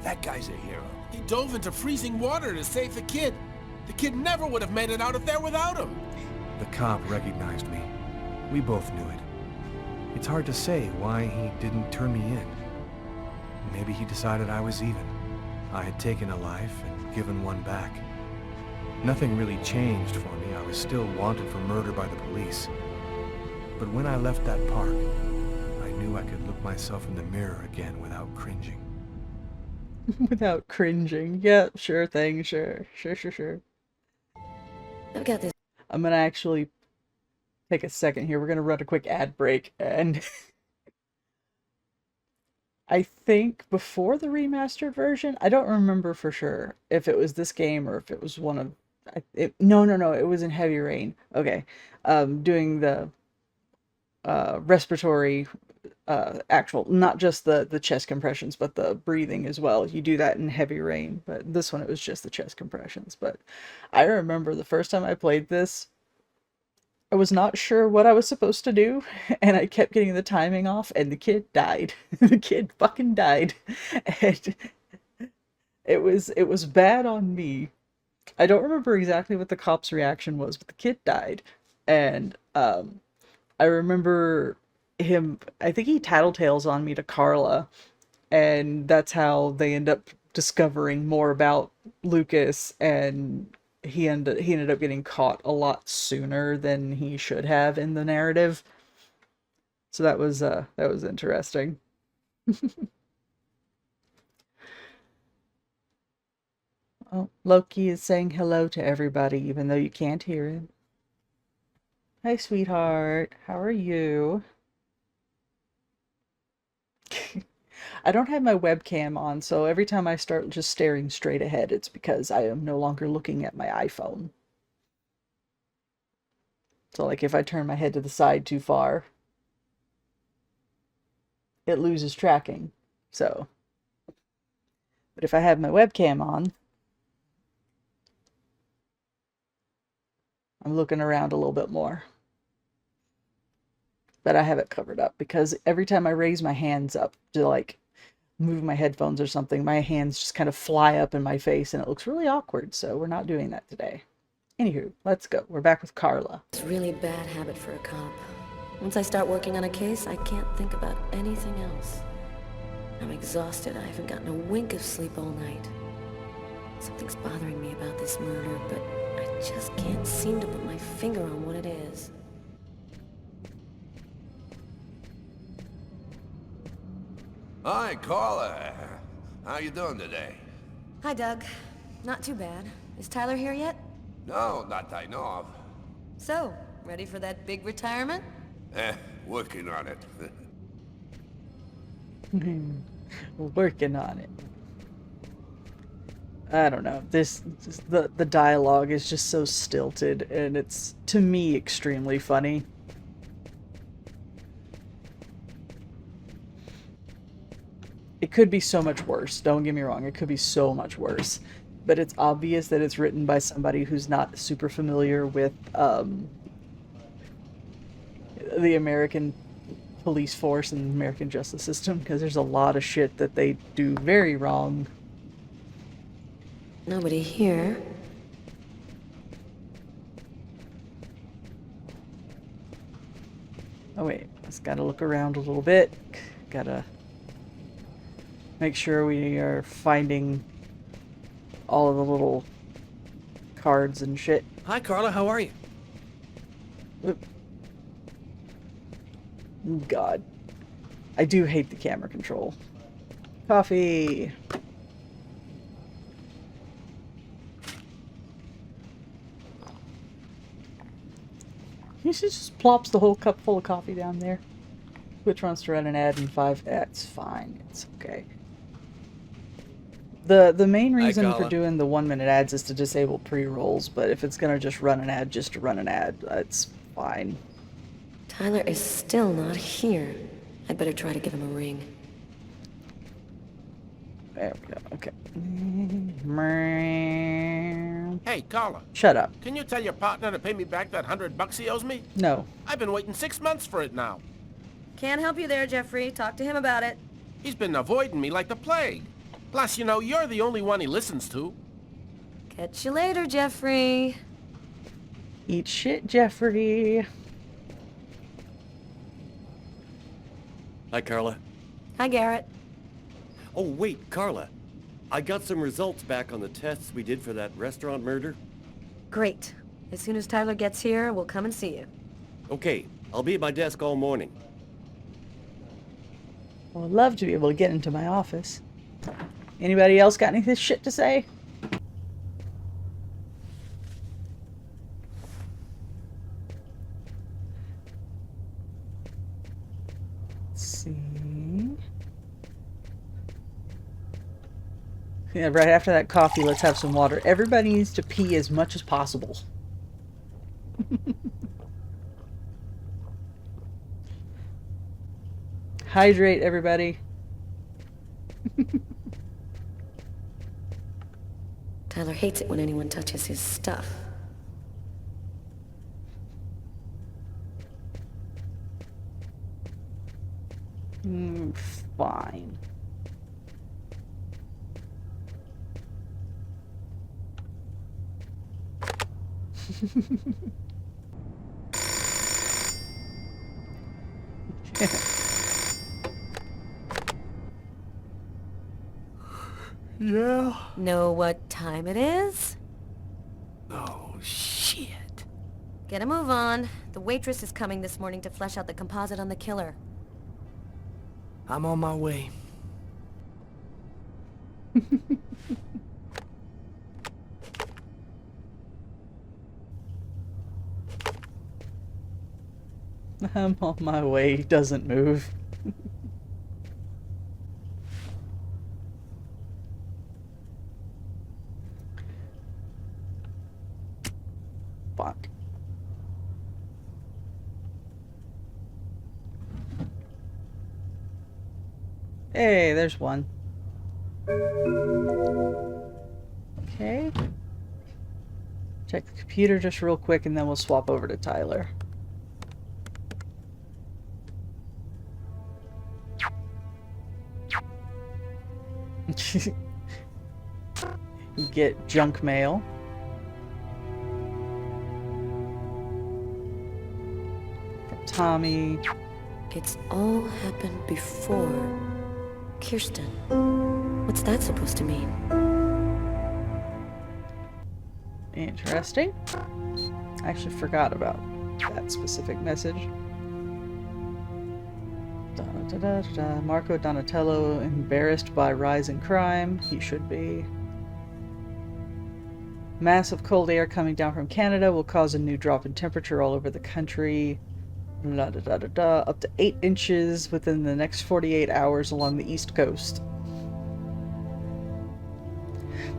That guy's a hero. He dove into freezing water to save the kid. The kid never would have made it out of there without him. The cop recognized me. We both knew it. It's hard to say why he didn't turn me in. Maybe he decided I was even. I had taken a life and given one back. Nothing really changed for me. I was still wanted for murder by the police. But when I left that park, I knew I could look myself in the mirror again without cringing. Without cringing. Yeah, sure thing, sure. I've got this. I'm gonna actually take a second here. We're gonna run a quick ad break, and I think before the remastered version, I don't remember for sure if it was this game or if it was one of no, it was in Heavy Rain. Okay. Doing the respiratory actual, not just the chest compressions, but the breathing as well. You do that in Heavy Rain, but this one it was just the chest compressions. But I remember the first time I played this, I was not sure what I was supposed to do, and I kept getting the timing off, and the kid died. The kid fucking died. And it was bad on me. I don't remember exactly what the cop's reaction was, but the kid died. And I remember him, I think he tattletales on me to Carla, and that's how they end up discovering more about Lucas, and he ended up getting caught a lot sooner than he should have in the narrative. So that was interesting. Oh, Loki is saying hello to everybody, even though you can't hear him. Hi, sweetheart. How are you? I don't have my webcam on, so every time I start just staring straight ahead, it's because I am no longer looking at my iPhone. So, like, if I turn my head to the side too far, it loses tracking. So, but if I have my webcam on, I'm looking around a little bit more. But I have it covered up because every time I raise my hands up to, like, move my headphones or something, my hands just kind of fly up in my face and it looks really awkward, so we're not doing that today. Anywho, let's go. We're back with Carla. It's a really bad habit for a cop. Once I start working on a case, I can't think about anything else. I'm exhausted. I haven't gotten a wink of sleep all night. Something's bothering me about this murder, but I just can't seem to put my finger on what it is. Hi, Carla. How you doing today? Hi, Doug. Not too bad. Is Tyler here yet? No, not that I know of. So, ready for that big retirement? Working on it. Working on it. I don't know. The dialogue is just so stilted, and it's, to me, extremely funny. could be so much worse. Don't get me wrong, it could be so much worse. But it's obvious that it's written by somebody who's not super familiar with the American police force and the American justice system, because there's a lot of shit that they do very wrong. Nobody here. Oh wait, just gotta look around a little bit. Gotta make sure we are finding all of the little cards and shit. Hi, Carla. How are you? God. I do hate the camera control. Coffee. He just plops the whole cup full of coffee down there. Twitch wants to run an ad in 5. That's fine. It's okay. The main reason for doing the 1-minute ads is to disable pre-rolls, but if it's gonna just run an ad just to run an ad, it's fine. Tyler is still not here. I'd better try to give him a ring. There we go. Okay. Hey, Carla. Shut up. Can you tell your partner to pay me back that $100 he owes me? No. I've been waiting 6 months for it now. Can't help you there, Jeffrey. Talk to him about it. He's been avoiding me like the plague. Plus, you know, you're the only one he listens to. Catch you later, Jeffrey. Eat shit, Jeffrey. Hi, Carla. Hi, Garrett. Oh, wait, Carla. I got some results back on the tests we did for that restaurant murder. Great. As soon as Tyler gets here, we'll come and see you. Okay, I'll be at my desk all morning. Well, I'd love to be able to get into my office. Anybody else got any shit to say? Let's see. Yeah, right after that coffee, let's have some water. Everybody needs to pee as much as possible. Hydrate, everybody. Tyler hates it when anyone touches his stuff. Fine. Yeah? Know what time it is? Oh, shit. Get a move on. The waitress is coming this morning to flesh out the composite on the killer. I'm on my way. I'm on my way. He doesn't move. Fuck. Hey, there's one. Okay. Check the computer just real quick and then we'll swap over to Tyler. Get junk mail. From Tommy. It's all happened before. Kirsten. What's that supposed to mean? Interesting. I actually forgot about that specific message. Marco Donatello embarrassed by rise in crime. He should be. Massive cold air coming down from Canada will cause a new drop in temperature all over the country. Up to 8 inches within the next 48 hours along the east coast.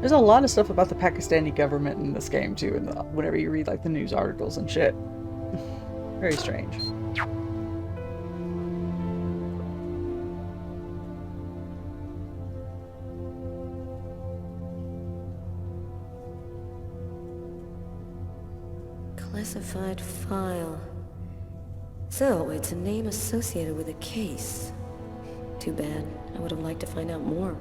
There's a lot of stuff about the Pakistani government in this game too, whenever you read like the news articles and shit. Very strange. Classified file. So, it's a name associated with a case. Too bad. I would have liked to find out more.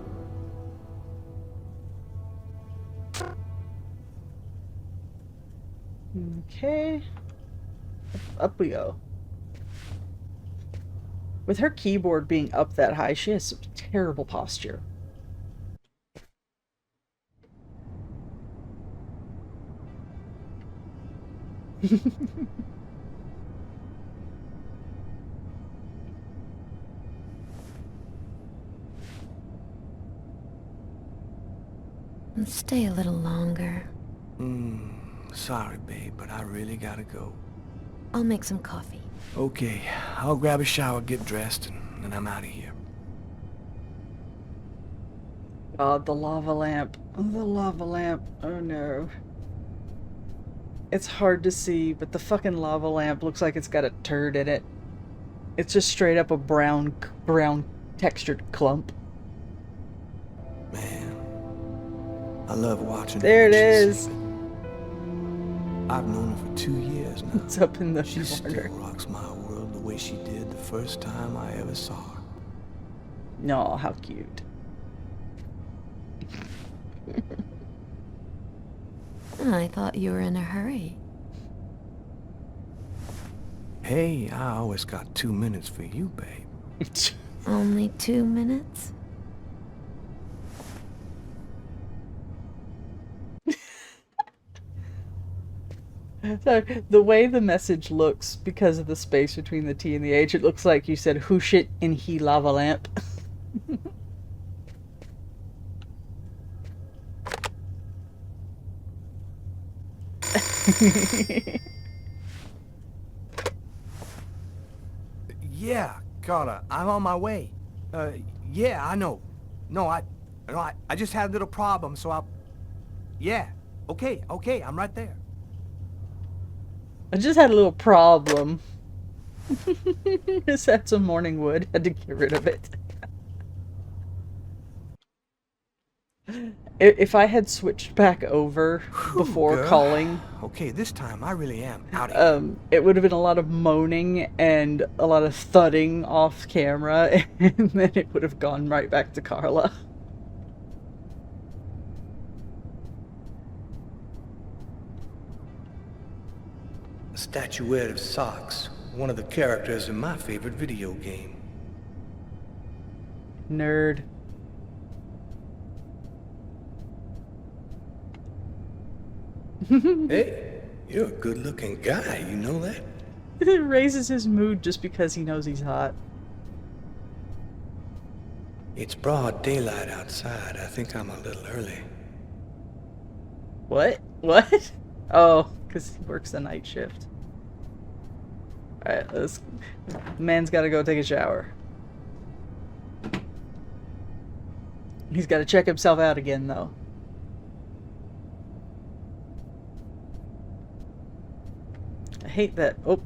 Okay. Up we go. With her keyboard being up that high, she has some terrible posture. Stay a little longer. Sorry, babe, but I really gotta go. I'll make some coffee. Okay, I'll grab a shower, get dressed, and then I'm out of here. God, the lava lamp. The lava lamp. Oh no. It's hard to see, but the fucking lava lamp looks like it's got a turd in it. It's just straight up a brown textured clump. Man, I love watching her There when it she's is. sleeping. I've known her for 2 years now. It's up in the She still corner. rocks my world the way she did the first time I ever saw her. No, how cute. I thought you were in a hurry. Hey, I always got 2 minutes for you, babe. Only 2 minutes? So, the way the message looks, because of the space between the T and the H, it looks like you said, who shit in he lava lamp? Yeah, Carter, I'm on my way. Yeah, I know. No, I just had a little problem, so I'll... Yeah, okay, I'm right there. I just had a little problem. Just had some morning wood, had to get rid of it. If I had switched back over before girl. calling, Okay, this time I really am out of here. it would have been a lot of moaning and a lot of thudding off camera, and then it would have gone right back to Carla. A statuette of Socks, one of the characters in my favorite video game. Nerd. Hey, you're a good-looking guy, you know that? It raises his mood just because he knows he's hot. It's broad daylight outside. I think I'm a little early. What? What? Oh, because he works the night shift. Alright, let's... Man's gotta go take a shower. He's gotta check himself out again, though. I hate that. Oh.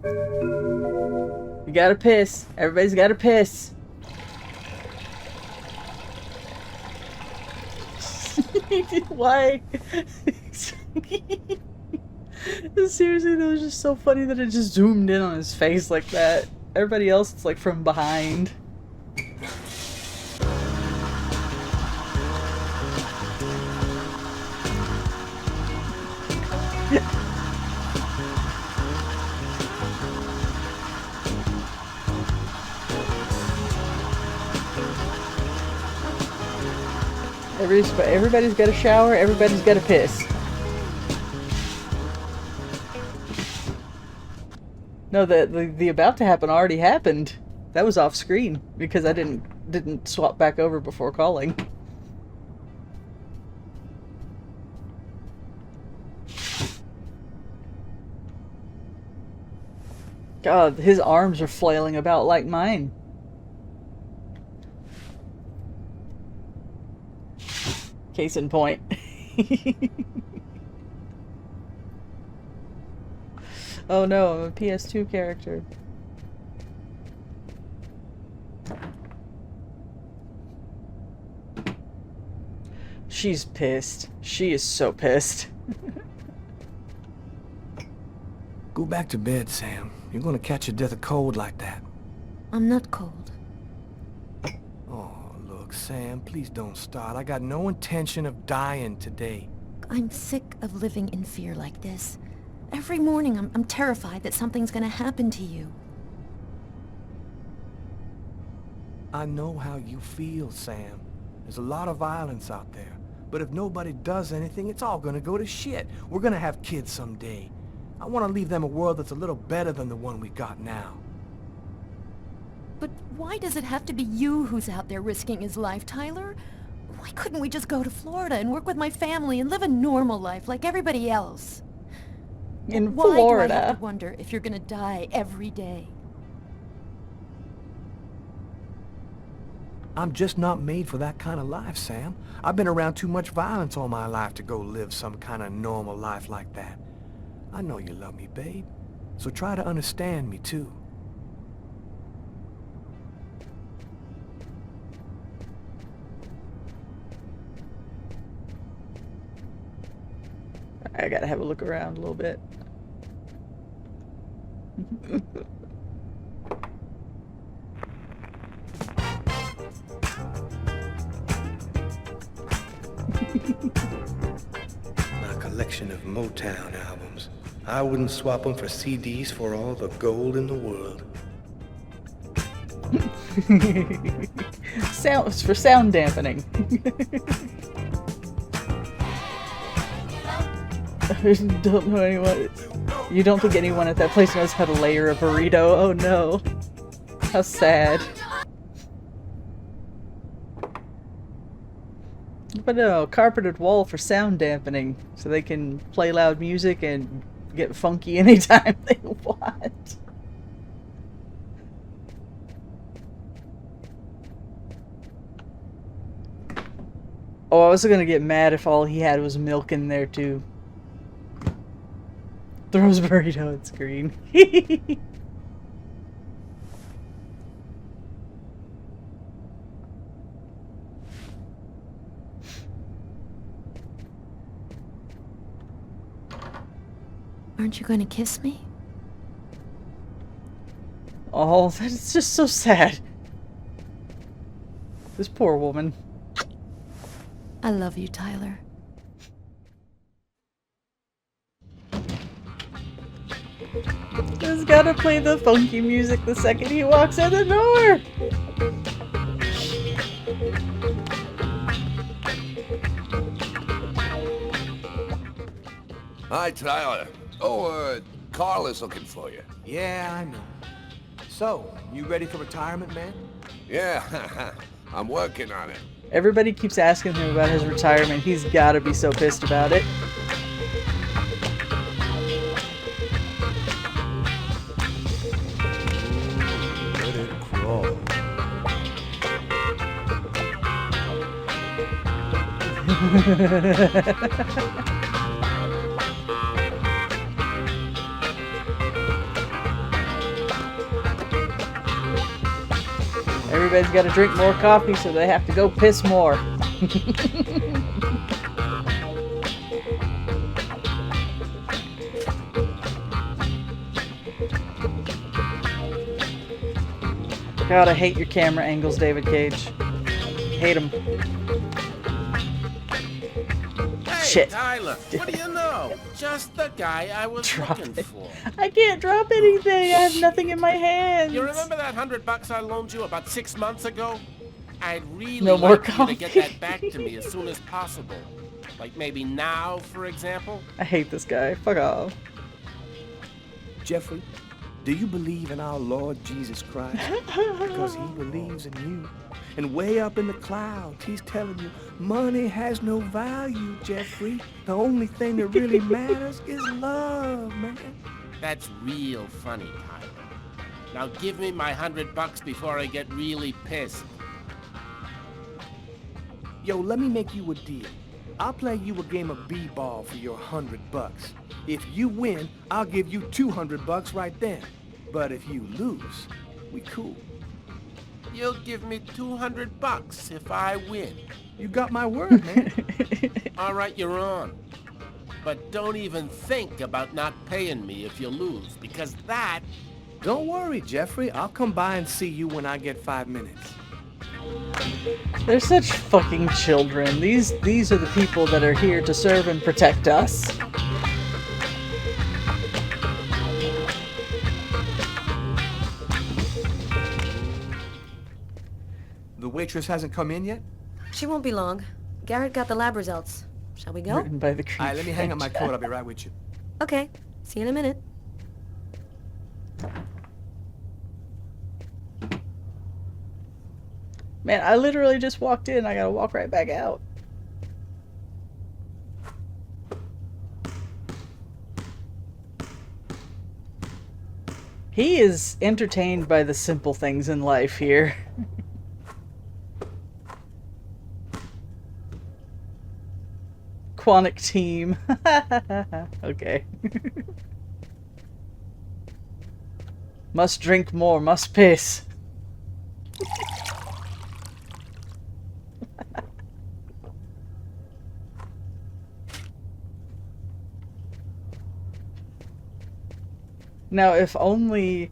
You gotta piss. Everybody's gotta piss. Why? Seriously, that was just so funny that it just zoomed in on his face like that. Everybody else, it's like from behind. Everybody's got a shower, everybody's got a piss. No, the about to happen already happened. That was off screen because I didn't swap back over before calling. God, his arms are flailing about like mine. Case in point. Oh no, I'm a PS2 character. She's pissed. She is so pissed. Go back to bed, Sam. You're gonna catch your death of cold like that. I'm not cold. Oh, look, Sam, please don't start. I got no intention of dying today. I'm sick of living in fear like this. Every morning I'm terrified that something's gonna happen to you. I know how you feel, Sam. There's a lot of violence out there. But if nobody does anything, it's all gonna go to shit. We're gonna have kids someday. I want to leave them a world that's a little better than the one we got now. But why does it have to be you who's out there risking his life, Tyler? Why couldn't we just go to Florida and work with my family and live a normal life like everybody else? In Why Florida. do I have to wonder if you're gonna die every day? I'm just not made for that kind of life, Sam. I've been around too much violence all my life to go live some kind of normal life like that. I know you love me, babe. So try to understand me, too. I gotta have a look around a little bit. My collection of Motown albums. I wouldn't swap them for CDs for all the gold in the world. Sounds for sound dampening. I don't know anyone. You don't think anyone at that place knows how to layer a burrito? Oh no. How sad. But no, carpeted wall for sound dampening, so they can play loud music and get funky anytime they want. Oh, I was gonna get mad if all he had was milk in there too. Throws burrito at screen. Aren't you going to kiss me? Oh, that's just so sad. This poor woman. I love you, Tyler. Just gotta play the funky music the second he walks out the door. Hi, Tyler. Oh, Carl is looking for you. Yeah, I know. So, you ready for retirement, man? Yeah, I'm working on it. Everybody keeps asking him about his retirement. He's gotta be so pissed about it. Let it crawl. Everybody's got to drink more coffee, so they have to go piss more. God, I hate your camera angles, David Cage. Hate them. Hey, Shit. Tyler, what do you know? Just the guy I was looking for. I can't drop anything. I have nothing in my hands. You remember that $100 I loaned you about 6 months ago? I'd really No more like you to get that back to me as soon as possible. Like maybe now, for example? I hate this guy. Fuck off. Jeffrey, do you believe in our Lord Jesus Christ? Because he believes in you. And way up in the clouds, he's telling you, money has no value, Jeffrey. The only thing that really matters is love, man. That's real funny, Tyler. Now give me my $100 before I get really pissed. Yo, let me make you a deal. I'll play you a game of b-ball for your $100. If you win, I'll give you $200 right then. But if you lose, we cool. You'll give me $200 if I win. You got my word, man. All right, you're on. But don't even think about not paying me if you lose, because that... Don't worry, Jeffrey. I'll come by and see you when I get 5 minutes. They're such fucking children. These are the people that are here to serve and protect us. The waitress hasn't come in yet? She won't be long. Garrett got the lab results. Shall we go? Written by the Alright, let me hang up my coat. I'll be right with you. Okay. See you in a minute. Man, I literally just walked in. I gotta walk right back out. He is entertained by the simple things in life here. Quonic team. Okay. Must drink more, must piss. Now, if only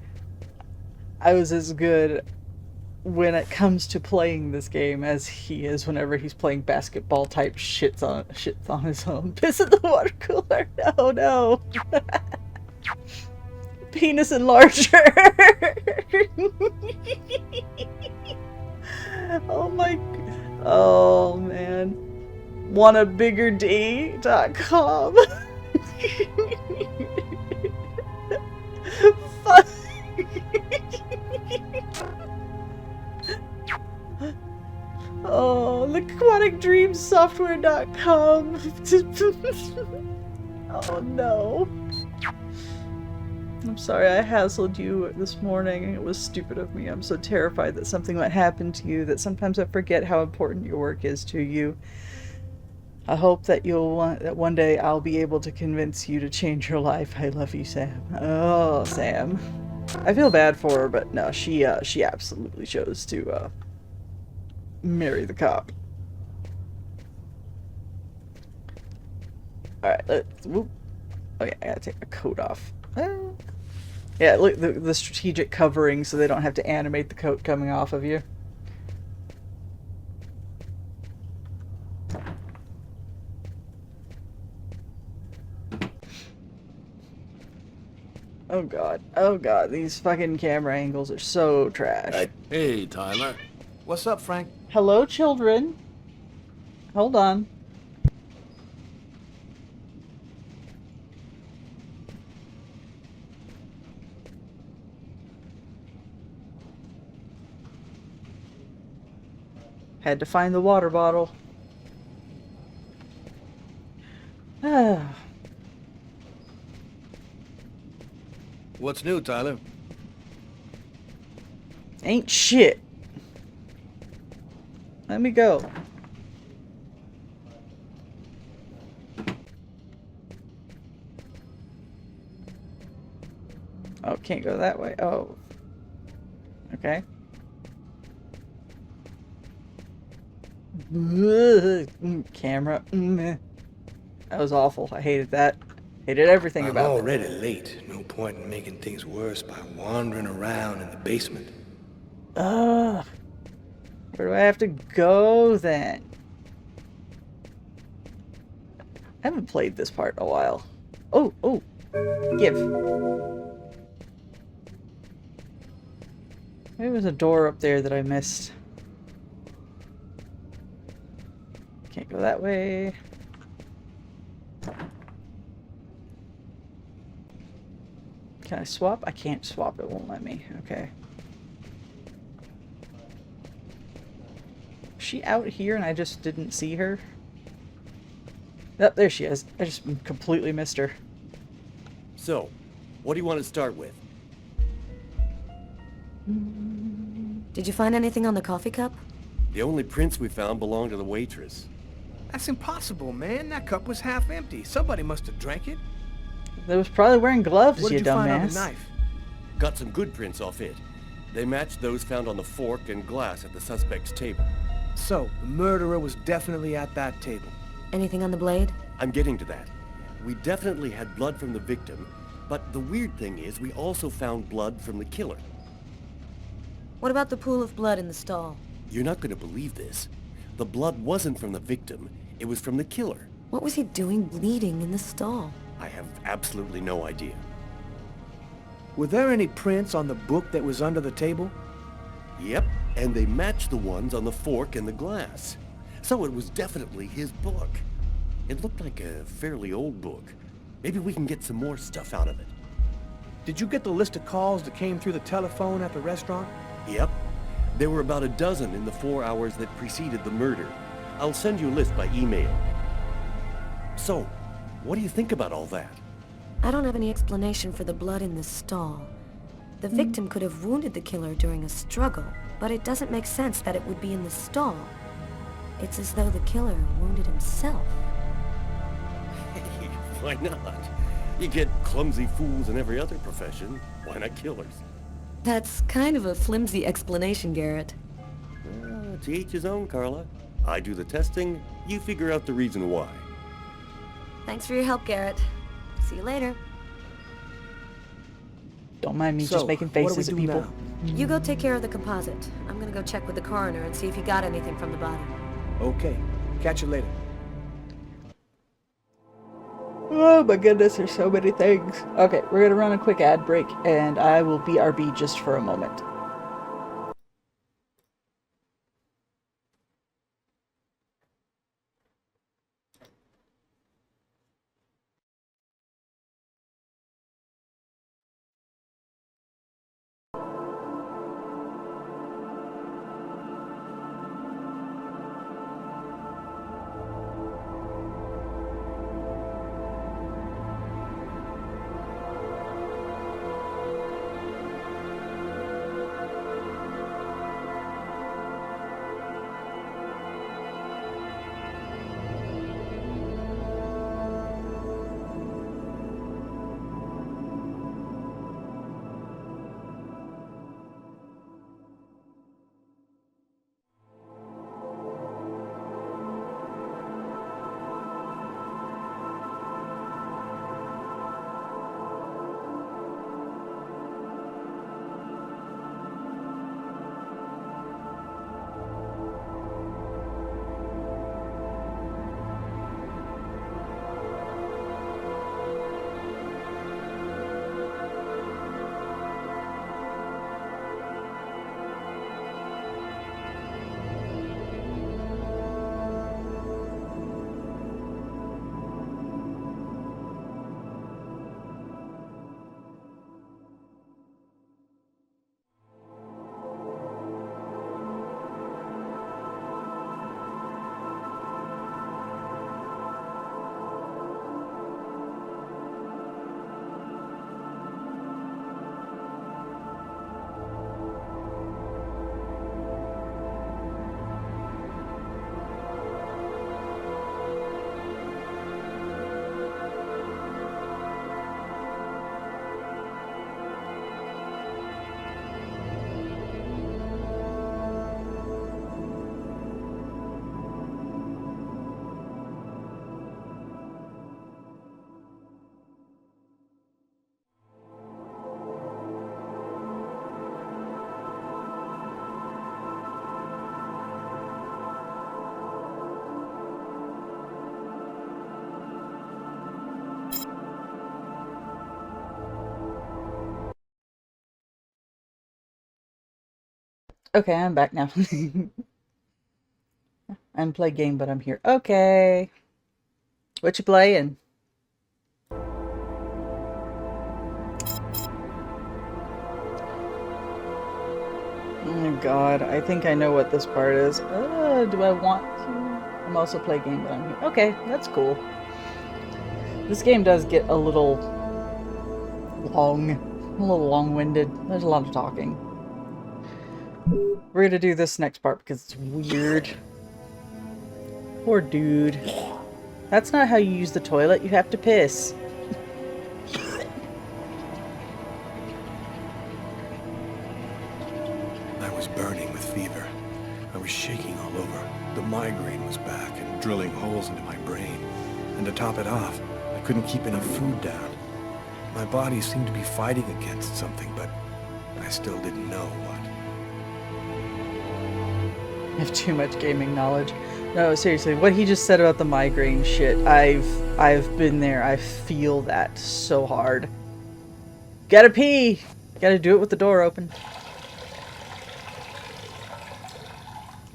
I was as good when it comes to playing this game as he is whenever he's playing basketball type shits on his own. Piss in the water cooler. No, no. Penis enlarger. Oh my. Oh man. WannaBiggerD.com. Fuck. Oh, thequanicdreamsoftware.com. Oh no. I'm sorry I hassled you this morning. It was stupid of me. I'm so terrified that something might happen to you that sometimes I forget how important your work is to you. I hope that that one day I'll be able to convince you to change your life. I love you, Sam. Oh, Sam. I feel bad for her, but no, she absolutely chose to marry the cop. Alright, let's... Whoop. Oh yeah, I gotta take my coat off. Yeah, look, the strategic covering so they don't have to animate the coat coming off of you. Oh god. Oh god, these fucking camera angles are so trash. Hey, Tyler. What's up, Frank? Hello, children. Hold on. Had to find the water bottle. What's new, Tyler? Ain't shit. Let me go. Oh, can't go that way. Oh. Okay. Camera. That was awful. I hated that. Hated everything about it. I'm already late. No point in making things worse by wandering around in the basement. Ugh. Where do I have to go then? I haven't played this part in a while. Oh, oh. Give. Maybe there's a door up there that I missed. Can't go that way. Can I swap? I can't swap. It won't let me. Okay. Is she out here and I just didn't see her? Oh, there she is. I just completely missed her. So, what do you want to start with? Did you find anything on the coffee cup? The only prints we found belonged to the waitress. That's impossible, man. That cup was half empty. Somebody must have drank it. They was probably wearing gloves, What you did you find on the dumbass. knife? Got some good prints off it. They matched those found on the fork and glass at the suspect's table. So, the murderer was definitely at that table. Anything on the blade? I'm getting to that. we definitely had blood from the victim, but the weird thing is we also found blood from the killer. What about the pool of blood in the stall? You're not going to believe this. The blood wasn't from the victim, it was from the killer. What was he doing bleeding in the stall? I have absolutely no idea. Were there any prints on the book that was under the table? Yep, and they matched the ones on the fork and the glass. So it was definitely his book. It looked like a fairly old book. Maybe we can get some more stuff out of it. Did you get the list of calls that came through the telephone at the restaurant? Yep. There were about a dozen in the 4 hours that preceded the murder. I'll send you a list by email. So, what do you think about all that? I don't have any explanation for the blood in the stall. The victim could have wounded the killer during a struggle, but it doesn't make sense that it would be in the stall. It's as though the killer wounded himself. Why not? You get clumsy fools in every other profession. Why not killers? That's kind of a flimsy explanation, Garrett. To each his own, Carla. I do the testing, you figure out the reason why. Thanks for your help, Garrett. See you later. Don't mind me So, just making what do we faces at do people. now? You go take care of the composite. I'm gonna go check with the coroner and see if he got anything from the body. Okay. Catch you later. Oh my goodness, there's so many things. Okay, we're gonna run a quick ad break, and I will BRB just for a moment. Okay, I'm back now. Unplay game, but I'm here. Okay. What you playing? Oh god, I think I know what this part is. Do I want to? I'm also play game, but I'm here. Okay, that's cool. This game does get a little long-winded. There's a lot of talking. We're gonna do this next part because it's weird. Poor dude. That's not how you use the toilet. You have to piss. I was burning with fever. I was shaking all over. The migraine was back and drilling holes into my brain. And to top it off, I couldn't keep enough food down. My body seemed to be fighting against something, but I still didn't know what. I have too much gaming knowledge. No, seriously, what he just said about the migraine shit, I've been there. I feel that so hard. Gotta pee! Gotta do it with the door open.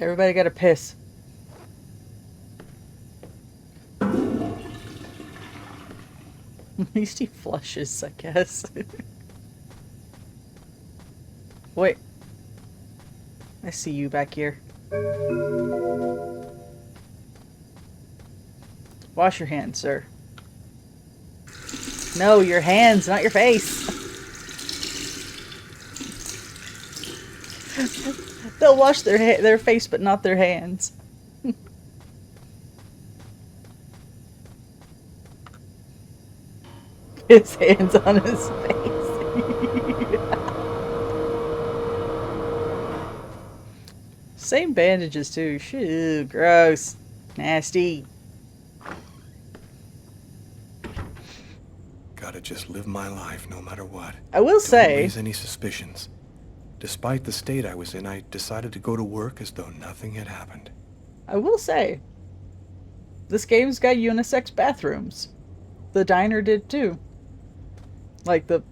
Everybody gotta piss. At least he flushes, I guess. Wait. I see you back here. Wash your hands, sir. No, your hands, not your face. They'll wash their face, but not their hands. His hands on his face. Same bandages too. Shoo, gross, nasty. Gotta just live my life no matter what. I will say, don't raise any suspicions. Despite the state I was in, I decided to go to work as though nothing had happened. I will say, this game's got unisex bathrooms. The diner did too. Like the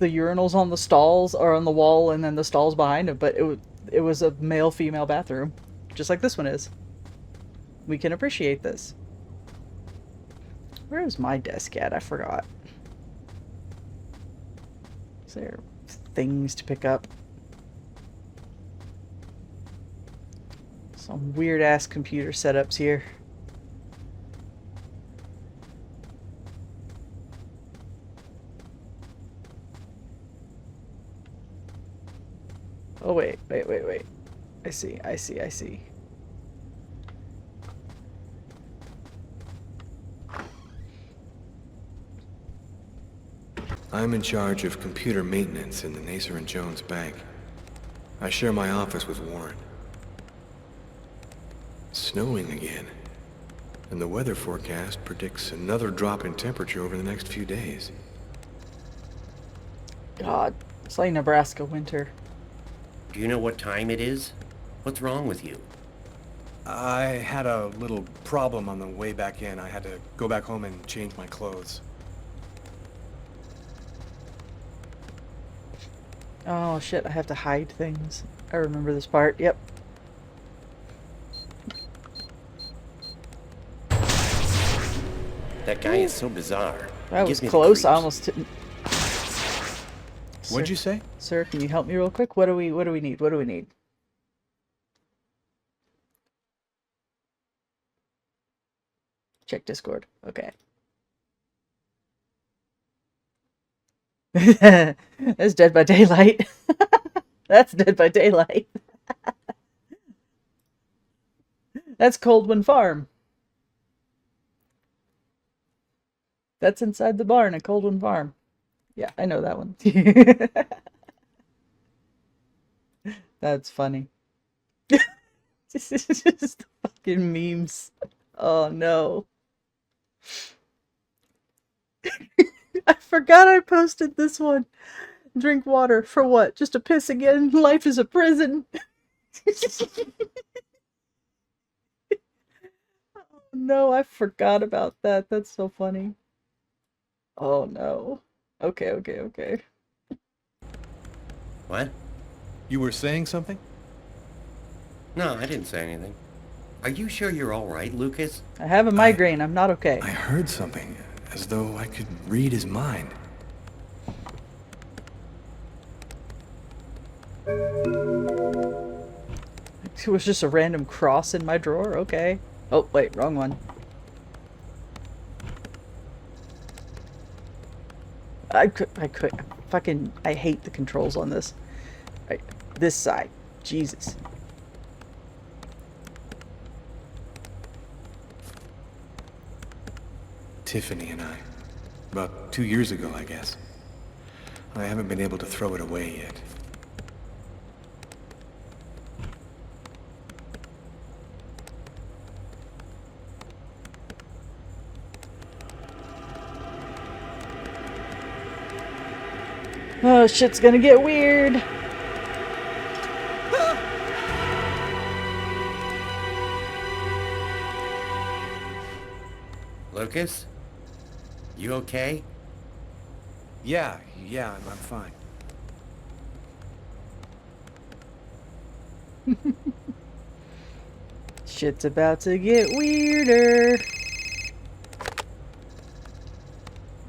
urinals on the stalls are on the wall, and then the stalls behind it. But it was a male-female bathroom, just like this one is. We can appreciate this. Where is my desk at? I forgot. Is there things to pick up? Some weird-ass computer setups here. Oh, wait. I see. I'm in charge of computer maintenance in the Nacer & Jones Bank. I share my office with Warren. It's snowing again, and the weather forecast predicts another drop in temperature over the next few days. God, it's like Nebraska winter. Do you know what time it is? What's wrong with you? I had a little problem on the way back in. I had to go back home and change my clothes. Oh shit, I have to hide things. I remember this part. Yep. That guy is so bizarre. That was close. I almost didn't. What'd you say? Sir, can you help me real quick? What do we need? What do we need? Check Discord. Okay. That's Dead by Daylight. That's Dead by Daylight. That's Coldwind Farm. That's inside the barn at Coldwind Farm. Yeah, I know that one. That's funny. This is just fucking memes. Oh no. I forgot I posted this one. Drink water. For what? Just to piss again? Life is a prison. Oh no, I forgot about that. That's so funny. Oh no. Okay. What? You were saying something? No, I didn't say anything. Are you sure you're all right, Lucas? I have a migraine. I'm not okay. I heard something, as though I could read his mind. It was just a random cross in my drawer. Okay. Oh, wait, wrong one. I hate the controls on this. Right, this side. Jesus. Tiffany and I. About 2 years ago, I guess. I haven't been able to throw it away yet. Oh, shit's gonna get weird. Lucas? You okay? Yeah, I'm fine. Shit's about to get weirder.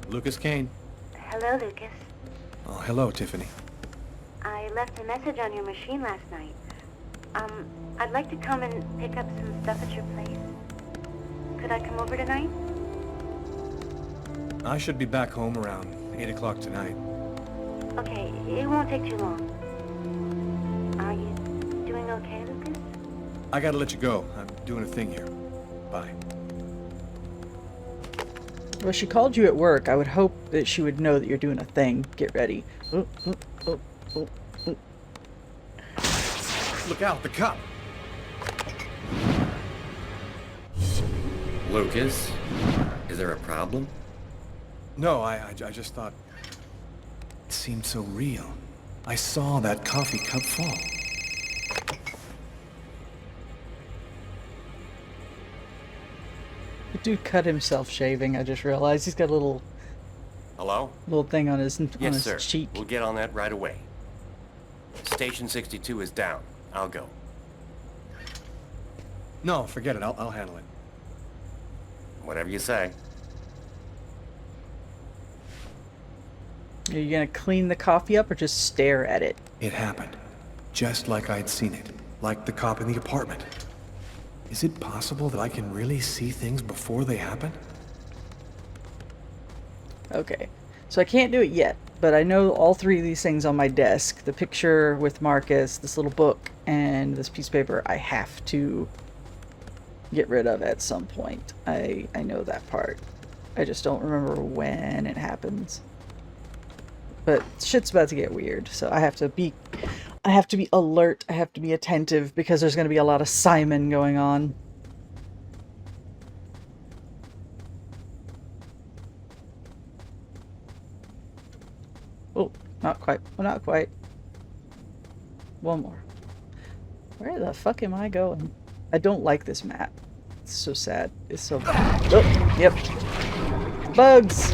Lucas Kane. Hello, Lucas. Oh, hello, Tiffany. I left a message on your machine last night. I'd like to come and pick up some stuff at your place. Could I come over tonight? I should be back home around 8 o'clock tonight. Okay, it won't take too long. Are you doing okay, Lucas? I gotta let you go. I'm doing a thing here. Bye. Well, she called you at work. I would hope that she would know that you're doing a thing. Get ready. Oh, oh, oh, oh, oh. Look out, the cop! Lucas? Is there a problem? No, I just thought... It seemed so real. I saw that coffee cup fall. The dude cut himself shaving. I just realized he's got a little Hello? thing on his Yes, sir. cheek. We'll get on that right away. Station 62 is down. I'll go. No, forget it. I'll handle it. Whatever you say. Are you gonna clean the coffee up or just stare at it? It happened. Just like I'd seen it. Like the cop in the apartment. Is it possible that I can really see things before they happen? Okay. So I can't do it yet, but I know all three of these things on my desk. The picture with Marcus, this little book, and this piece of paper I have to get rid of at some point. I know that part. I just don't remember when it happens. But shit's about to get weird, so I have to be alert, I have to be attentive, because there's going to be a lot of Simon going on. Oh, not quite. Well, not quite. One more. Where the fuck am I going? I don't like this map. It's so sad. It's so bad. Oh, yep. Bugs!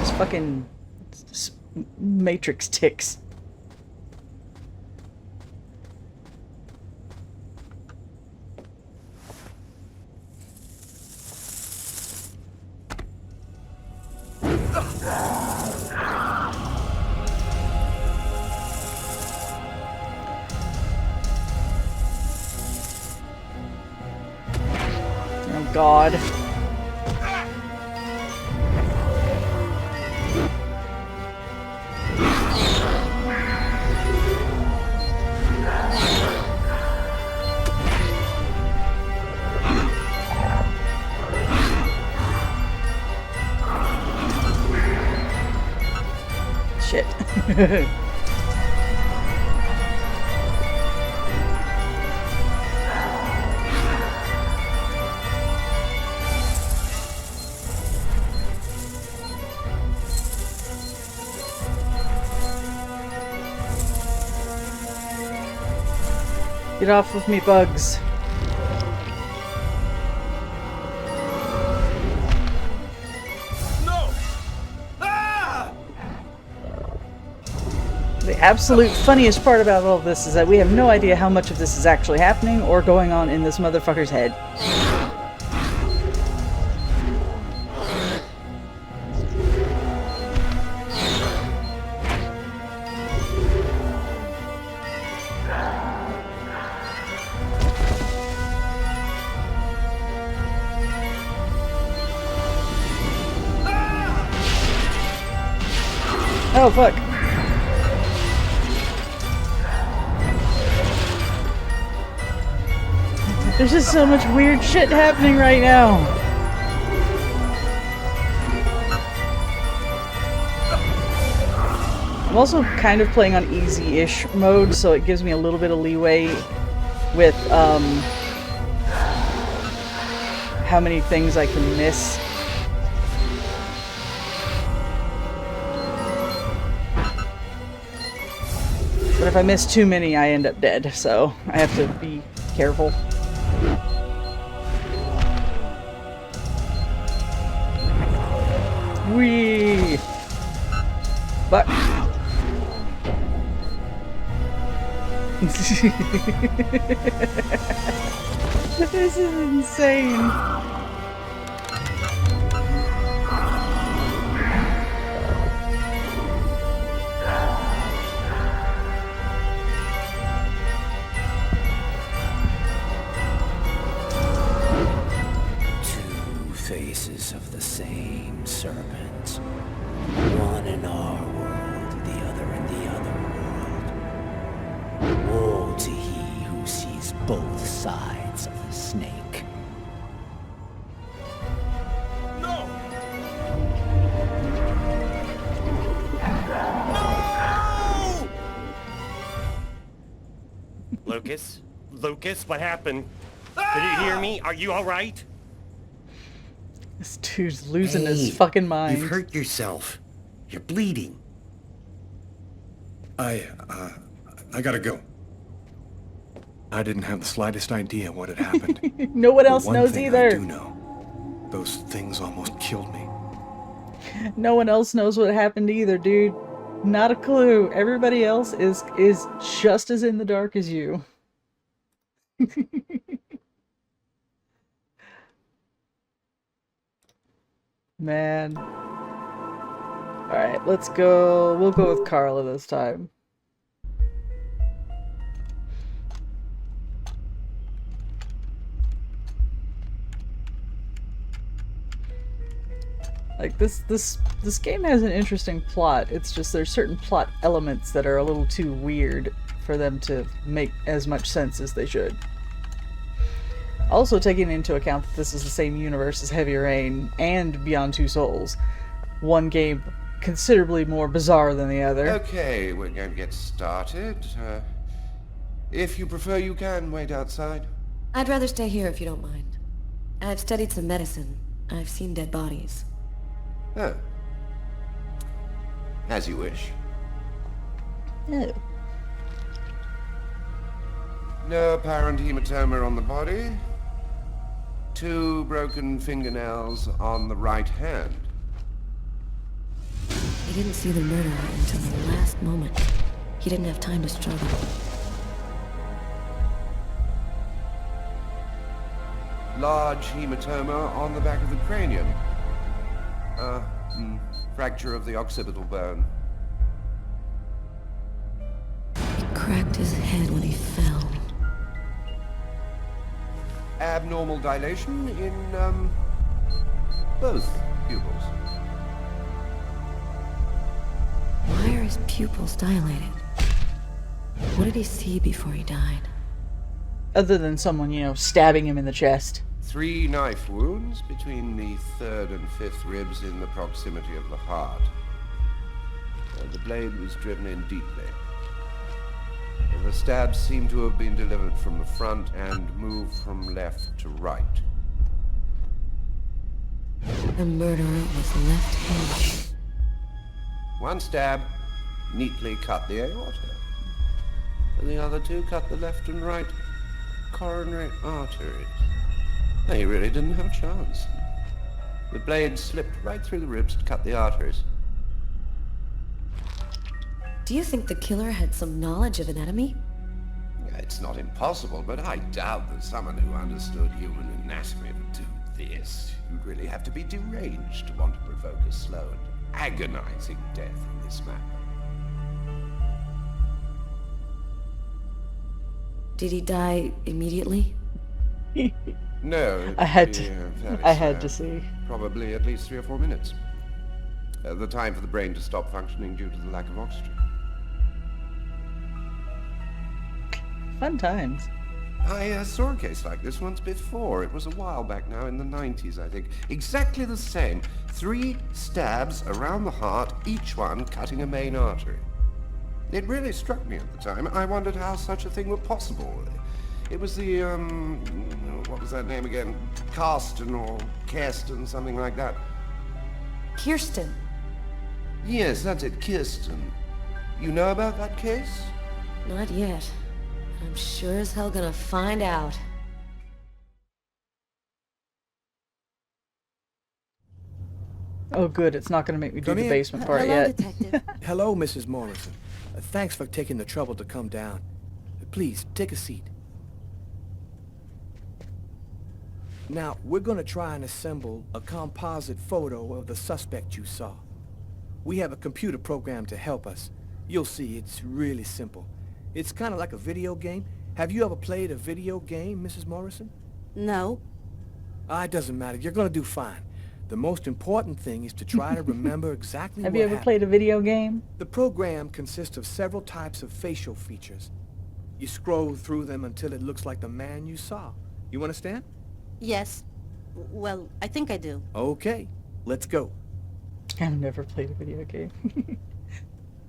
It's fucking... It's Matrix ticks. Oh God. Shit. Get off of me, bugs. No! Ah! The absolute funniest part about all of this is that we have no idea how much of this is actually happening or going on in this motherfucker's head. Oh, fuck. There's just so much weird shit happening right now. I'm also kind of playing on easy-ish mode, so it gives me a little bit of leeway with how many things I can miss. But if I miss too many, I end up dead, so I have to be careful. Whee! But this is insane. Two faces of the same serpent. One in our world, the other in the other world. Woe to he who sees both sides of the snake. No! Lucas? Lucas, what happened? Did you hear me? Are you alright? This dude's losing his fucking mind. You've hurt yourself. You're bleeding. I gotta go. I didn't have the slightest idea what had happened. No one But else one knows thing either. I do know. Those things almost killed me. No one else knows what happened either, dude. Not a clue. Everybody else is just as in the dark as you. Man. Alright, let's go. We'll go with Carla this time. Like, this game has an interesting plot. It's just there's certain plot elements that are a little too weird for them to make as much sense as they should. Also taking into account that this is the same universe as Heavy Rain and Beyond Two Souls. One game considerably more bizarre than the other. Okay, we're going to get started. If you prefer, you can wait outside. I'd rather stay here if you don't mind. I've studied some medicine. I've seen dead bodies. Oh. As you wish. Oh. No apparent hematoma on the body. 2 broken fingernails on the right hand. He didn't see the murderer until the last moment. He didn't have time to struggle. Large hematoma on the back of the cranium. Fracture of the occipital bone. He cracked his head when he fell. Abnormal dilation in, both pupils. Why are his pupils dilated? What did he see before he died? Other than someone, you know, stabbing him in the chest. 3 knife wounds between the 3rd and 5th ribs in the proximity of the heart. The blade was driven in deeply. The stabs seem to have been delivered from the front and moved from left to right. The murderer was left-handed. 1 stab neatly cut the aorta. And the other 2 cut the left and right coronary arteries. He really didn't have a chance. The blade slipped right through the ribs to cut the arteries. Do you think the killer had some knowledge of anatomy? It's not impossible, but I doubt that someone who understood human anatomy would do this. You'd really have to be deranged to want to provoke a slow and agonizing death in this manner. Did he die immediately? No. I had to see. Probably at least 3 or 4 minutes. The time for the brain to stop functioning due to the lack of oxygen. Fun times. I saw a case like this once before. It was a while back now, in the 90s, I think. Exactly the same. 3 stabs around the heart, each one cutting a main artery. It really struck me at the time. I wondered how such a thing were possible. It was the, what was that name again? Karsten or Kirsten, something like that. Kirsten. Yes, that's it, Kirsten. You know about that case? Not yet. But I'm sure as hell gonna find out. Oh, good. It's not going to make me do Come the in. basement part Hello, yet. Detective. Hello, Mrs. Morrison. Thanks for taking the trouble to come down. Please, take a seat. Now, we're gonna try and assemble a composite photo of the suspect you saw. We have a computer program to help us. You'll see, it's really simple. It's kind of like a video game. Have you ever played a video game, Mrs. Morrison? No. It doesn't matter. You're gonna do fine. The most important thing is to try to remember exactly Have what you ever happened. played a video game? The program consists of several types of facial features. You scroll through them until it looks like the man you saw. You understand? Yes. Well, I think I do. Okay, let's go. I've never played a video game.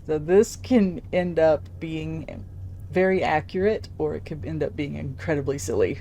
So this can end up being very accurate, or it could end up being incredibly silly.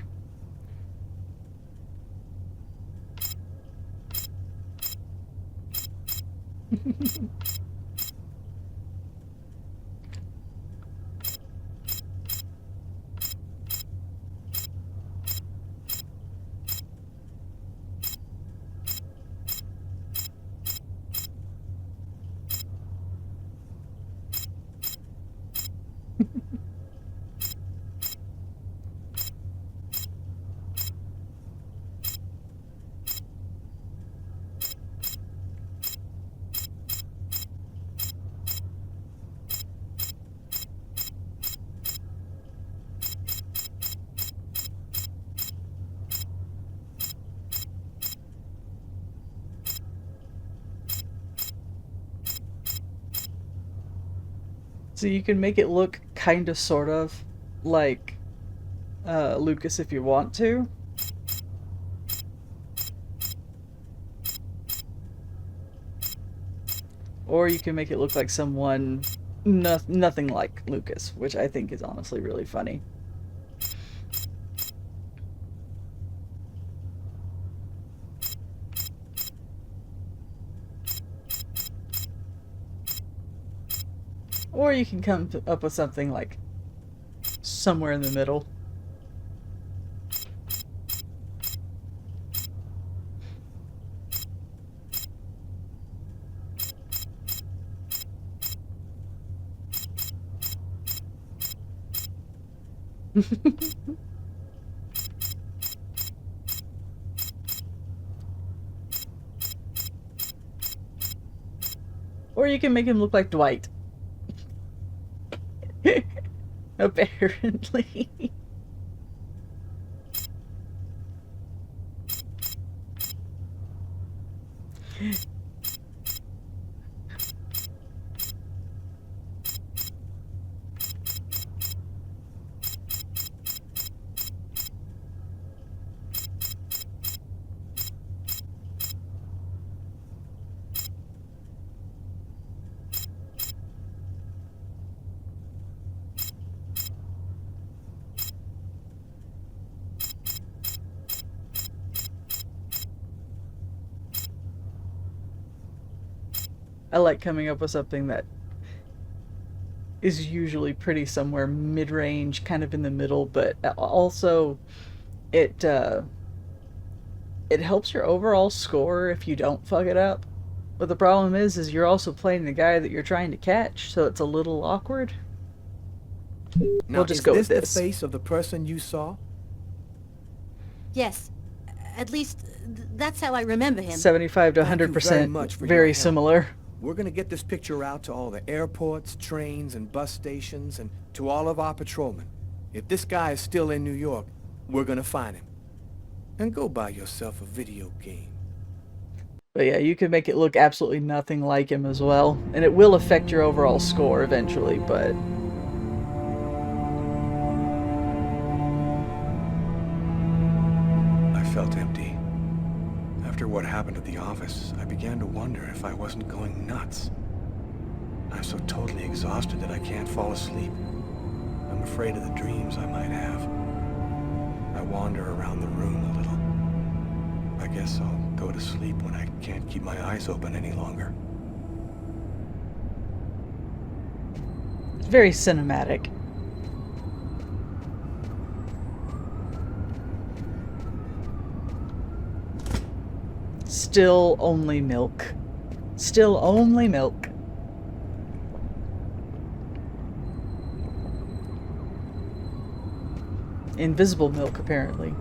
So you can make it look kind of sort of like Lucas if you want to. Or you can make it look like someone nothing like Lucas, which I think is honestly really funny. Or you can come up with something like somewhere in the middle. Or you can make him look like Dwight. Apparently. I like coming up with something that is usually pretty somewhere mid-range, kind of in the middle, but also it helps your overall score if you don't fuck it up. But the problem is you're also playing the guy that you're trying to catch, so it's a little awkward. Now, We'll just go with is this. the face of the person you saw? Yes. At least, that's how I remember him. 75 to Thank you very 100%, much for your very help. similar. We're gonna get this picture out to all the airports, trains, and bus stations, and to all of our patrolmen. If this guy is still in New York, we're gonna find him. And go buy yourself a video game. But yeah, you can make it look absolutely nothing like him as well. And it will affect your overall score eventually, but... I felt empty. After what happened at the office, I began to wonder if I wasn't going nuts. I'm so totally exhausted that I can't fall asleep. I'm afraid of the dreams I might have. I wander around the room a little. I guess I'll go to sleep when I can't keep my eyes open any longer. It's very cinematic. Still only milk. Still only milk. Invisible milk, apparently.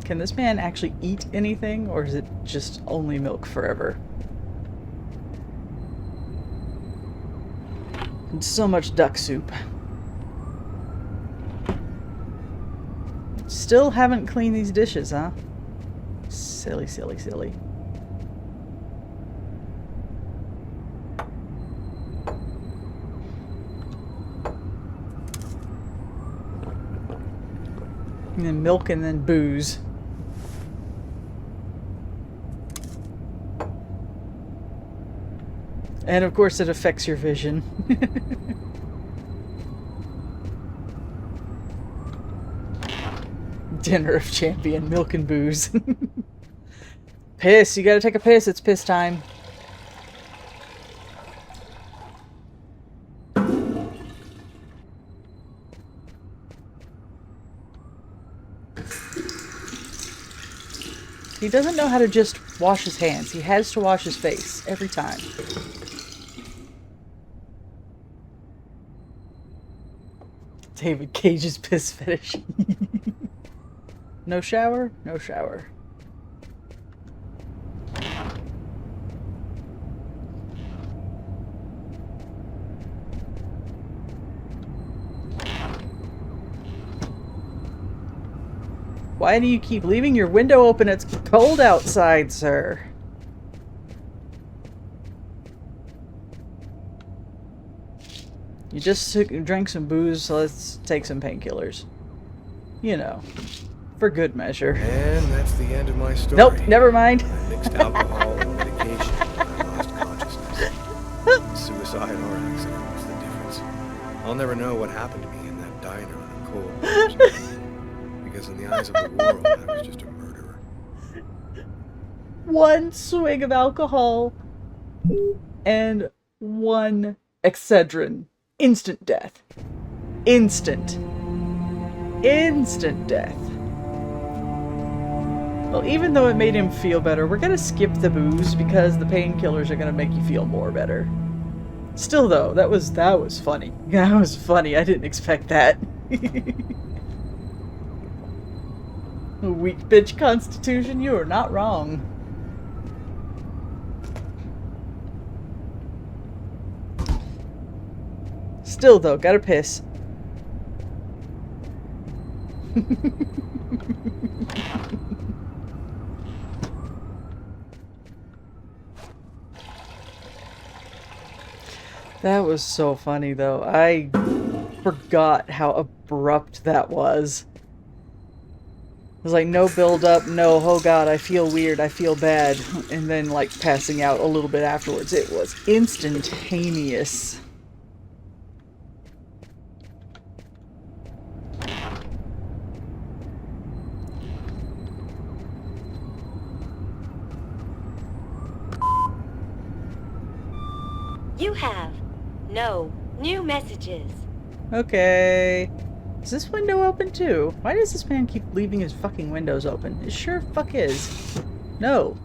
Can this man actually eat anything, or is it just only milk forever? And so much duck soup. Still haven't cleaned these dishes, huh? Silly, silly, silly. And then milk and then booze. And of course it affects your vision. Dinner of champion, milk and booze. Piss, you gotta take a piss, it's piss time. He doesn't know how to just wash his hands. He has to wash his face every time. David Cage's piss fetish. No shower? No shower. Why do you keep leaving your window open? It's cold outside, sir. You just drank some booze, so let's take some painkillers. You know, for good measure. And that's the end of my story. Nope, never mind. I mixed alcohol and medication and I lost consciousness. Suicide or accident, what's the difference? I'll never know what happened to me in that diner on a cold Thursday. Because in the eyes of the world, I was just a murderer. One swig of alcohol and one Excedrin. Instant death. Instant. Instant death. Well, even though it made him feel better, we're gonna skip the booze because the painkillers are gonna make you feel more better. Still though, that was funny. That was funny. I didn't expect that. A weak bitch constitution, you are not wrong. Still though, gotta piss. That was so funny though. I forgot how abrupt that was. It was like no build up, no, oh god, I feel weird, I feel bad, and then like passing out a little bit afterwards. It was instantaneous. You have no new messages. Okay. Is this window open too? Why does this man keep leaving his fucking windows open? It sure fuck is. No.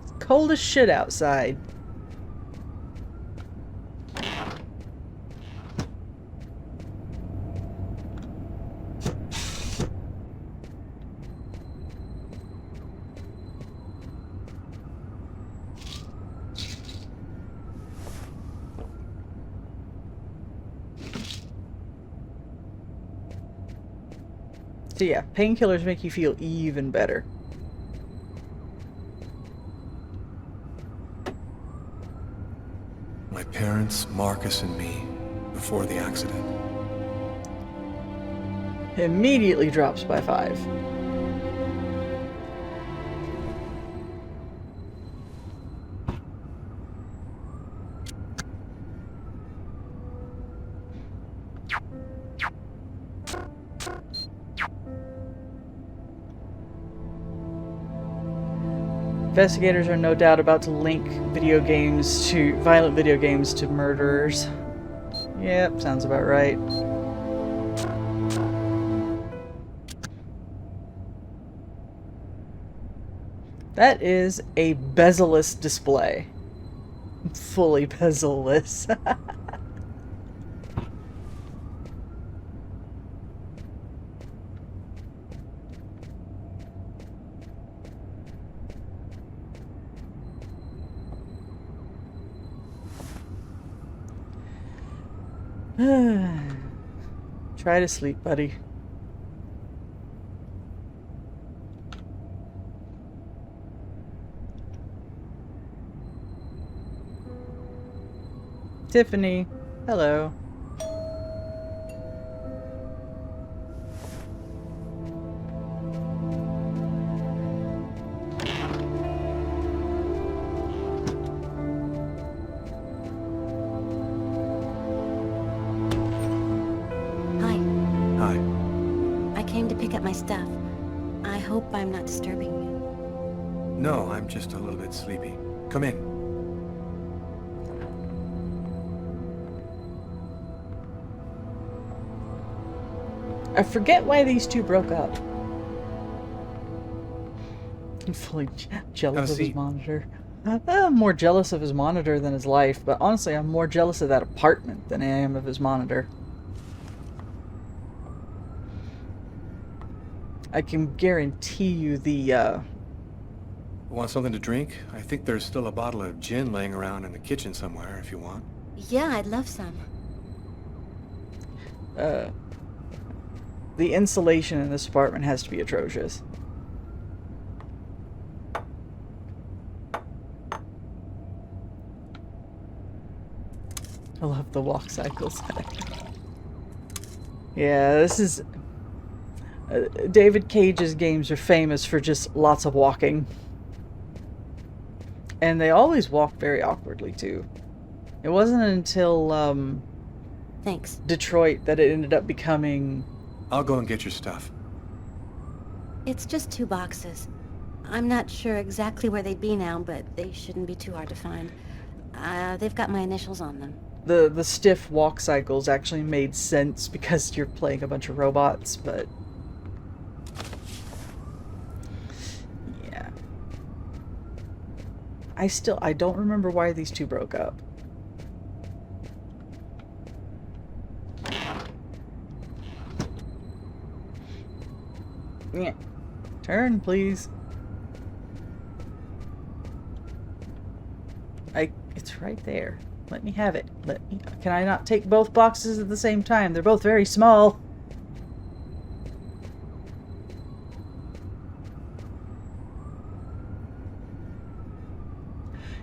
It's cold as shit outside. So yeah, painkillers make you feel even better. My parents, Marcus, and me, before the accident. Immediately drops by 5. Investigators are no doubt about to link violent video games to murderers. Yep, sounds about right. That is a bezel-less display. Fully bezel-less. Try to sleep, buddy. Tiffany, hello. Hi. Hi. I came to pick up my stuff. I hope I'm not disturbing you. No, I'm just a little bit sleepy. Come in. I forget why these two broke up. I'm fully jealous of his monitor. I'm more jealous of his monitor than his life, but honestly, I'm more jealous of that apartment than I am of his monitor. I can guarantee you the, Want something to drink? I think there's still a bottle of gin laying around in the kitchen somewhere if you want. Yeah, I'd love some. The insulation in this apartment has to be atrocious. I love the walk cycles. Yeah, this is... David Cage's games are famous for just lots of walking. And they always walk very awkwardly, too. It wasn't until, Thanks. Detroit that it ended up becoming... I'll go and get your stuff. It's just 2 boxes. I'm not sure exactly where they'd be now, but they shouldn't be too hard to find. They've got my initials on them. The stiff walk cycles actually made sense because you're playing a bunch of robots, but... yeah. I don't remember why these two broke up. Yeah. Turn, please. It's right there. Let me have it. Can I not take both boxes at the same time? They're both very small.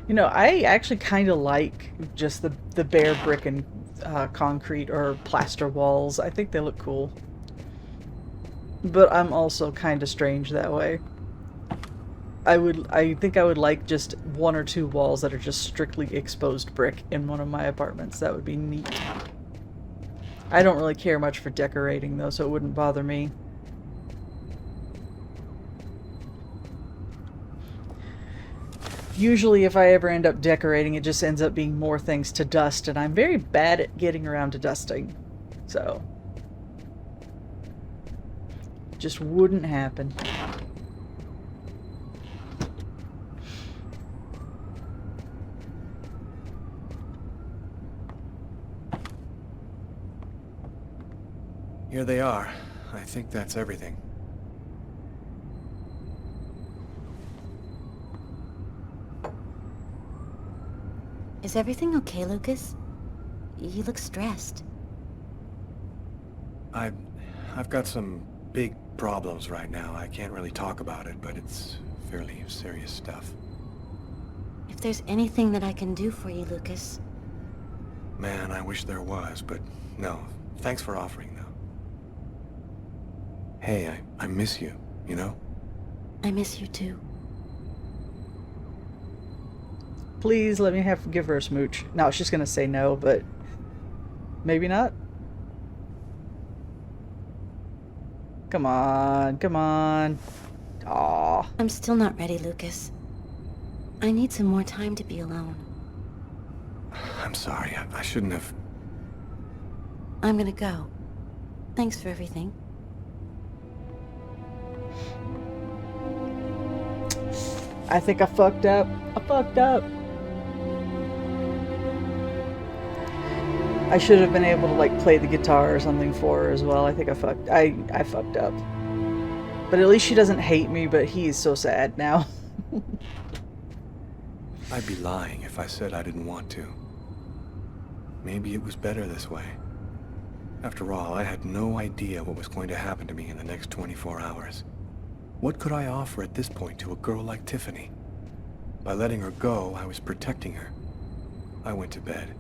You know, I actually kind of like just the bare brick and concrete or plaster walls. I think they look cool. But I'm also kind of strange that way. I think I would like just 1 or 2 walls that are just strictly exposed brick in one of my apartments. That would be neat. I don't really care much for decorating though, so it wouldn't bother me. Usually if I ever end up decorating, it just ends up being more things to dust, and I'm very bad at getting around to dusting. So... just wouldn't happen. Here they are. I think that's everything. Is everything okay, Lucas? You look stressed. I've got some big problems right now. I can't really talk about it, but it's fairly serious stuff. If there's anything that I can do for you, Lucas... Man, I wish there was, but no. Thanks for offering, though. Hey, I miss you, you know? I miss you too. Please let me give her a smooch. No, she's gonna say no, but maybe not. Come on, come on. Aww. I'm still not ready, Lucas. I need some more time to be alone. I'm sorry, I shouldn't have... I'm gonna go. Thanks for everything. I think I fucked up. I fucked up. I should have been able to like play the guitar or something for her as well. I think I fucked up. But at least she doesn't hate me, but he is so sad now. I'd be lying if I said I didn't want to. Maybe it was better this way. After all, I had no idea what was going to happen to me in the next 24 hours. What could I offer at this point to a girl like Tiffany? By letting her go, I was protecting her. I went to bed.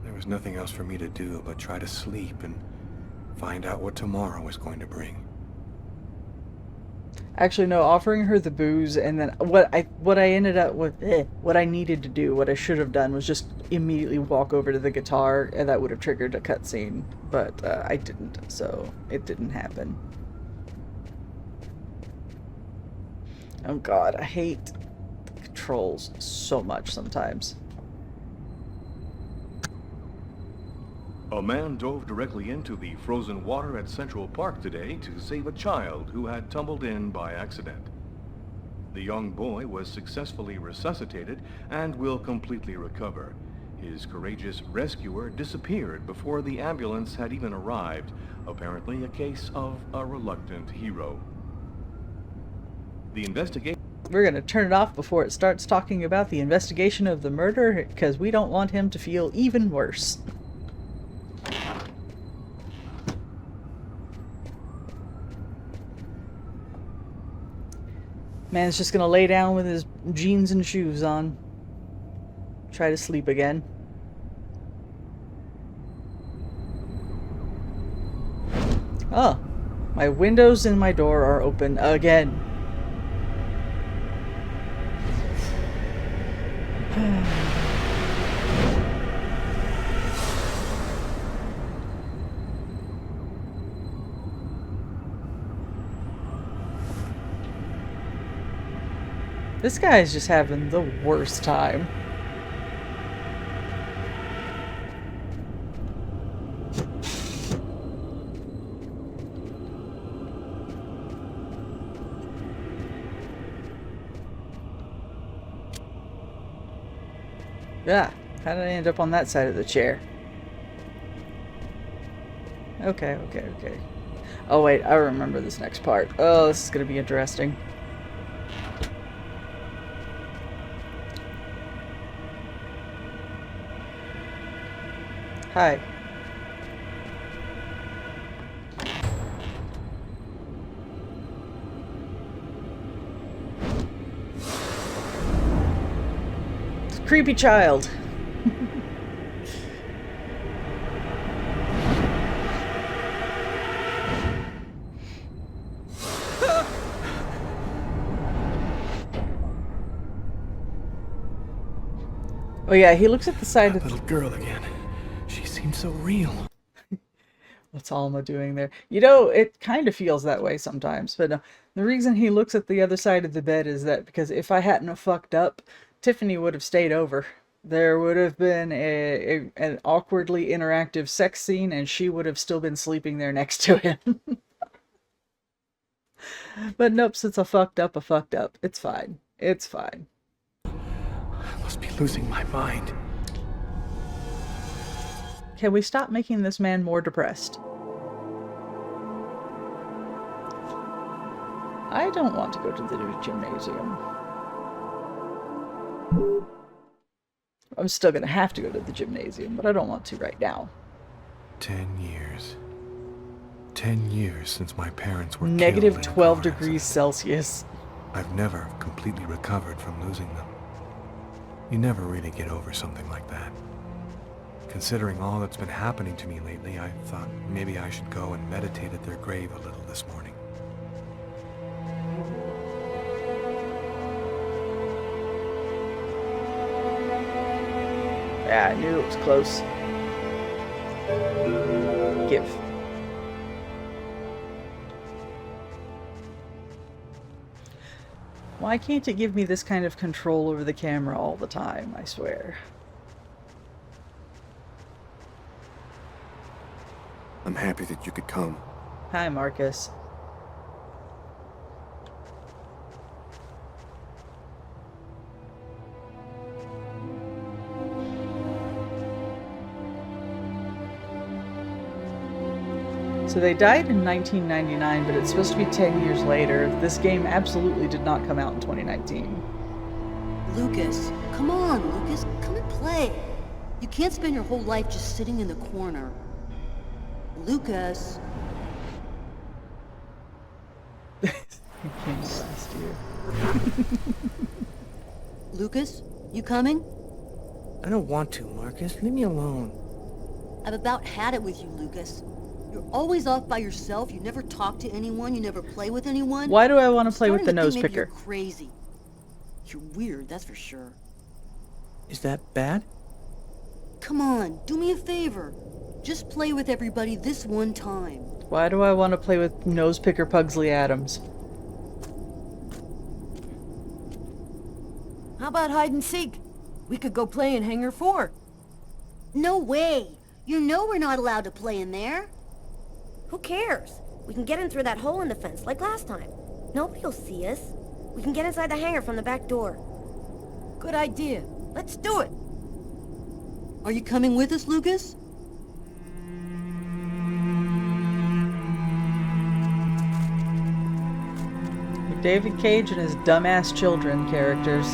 There was nothing else for me to do but try to sleep and find out what tomorrow was going to bring. Actually, no, offering her the booze and then what I ended up with, what I needed to do, what I should have done was just immediately walk over to the guitar, and that would have triggered a cutscene, but I didn't, so it didn't happen. Oh god, I hate the controls so much sometimes. A man dove directly into the frozen water at Central Park today to save a child who had tumbled in by accident. The young boy was successfully resuscitated and will completely recover. His courageous rescuer disappeared before the ambulance had even arrived, apparently a case of a reluctant hero. The investigation... We're gonna turn it off before it starts talking about the investigation of the murder, because we don't want him to feel even worse. Man's just gonna lay down with his jeans and shoes on. Try to sleep again. Oh, my windows and my door are open again. This guy is just having the worst time. Yeah, how did I end up on that side of the chair? Okay. Oh wait, I remember this next part. Oh, this is gonna be interesting. Hi. It's a creepy child. Oh yeah, he looks at the side of the little girl again. She seems so real. What's Alma doing there? You know, it kind of feels that way sometimes, but no, the reason he looks at the other side of the bed is that because if I hadn't have fucked up, Tiffany would have stayed over. There would have been an awkwardly interactive sex scene, and she would have still been sleeping there next to him. But nope, since I fucked up, It's fine. It's fine. I must be losing my mind. Can we stop making this man more depressed? I don't want to go to the gymnasium. I'm still gonna have to go to the gymnasium, but I don't want to right now. 10 years. 10 years since my parents were Negative killed in a 12 car degrees accident. Celsius. I've never completely recovered from losing them. You never really get over something like that. Considering all that's been happening to me lately, I thought maybe I should go and meditate at their grave a little this morning. Yeah, I knew it was close. Give. Why can't it give me this kind of control over the camera all the time, I swear? I'm happy that you could come. Hi, Marcus. So they died in 1999, but it's supposed to be 10 years later. This game absolutely did not come out in 2019. Lucas, come on, Lucas, come and play. You can't spend your whole life just sitting in the corner. Lucas. You can't assist you. Lucas, you coming? I don't want to, Marcus. Leave me alone. I've about had it with you, Lucas. You're always off by yourself. You never talk to anyone. You never play with anyone. Why do I want to play with the Starting to nose think maybe picker? You're crazy. You're weird, that's for sure. Is that bad? Come on, do me a favor. Just play with everybody this one time. Why do I want to play with nose picker Pugsley Adams? How about hide and seek? We could go play in Hangar 4. No way. You know we're not allowed to play in there. Who cares? We can get in through that hole in the fence, like last time. Nobody will see us. We can get inside the hangar from the back door. Good idea. Let's do it. Are you coming with us, Lucas? David Cage and his dumbass children characters.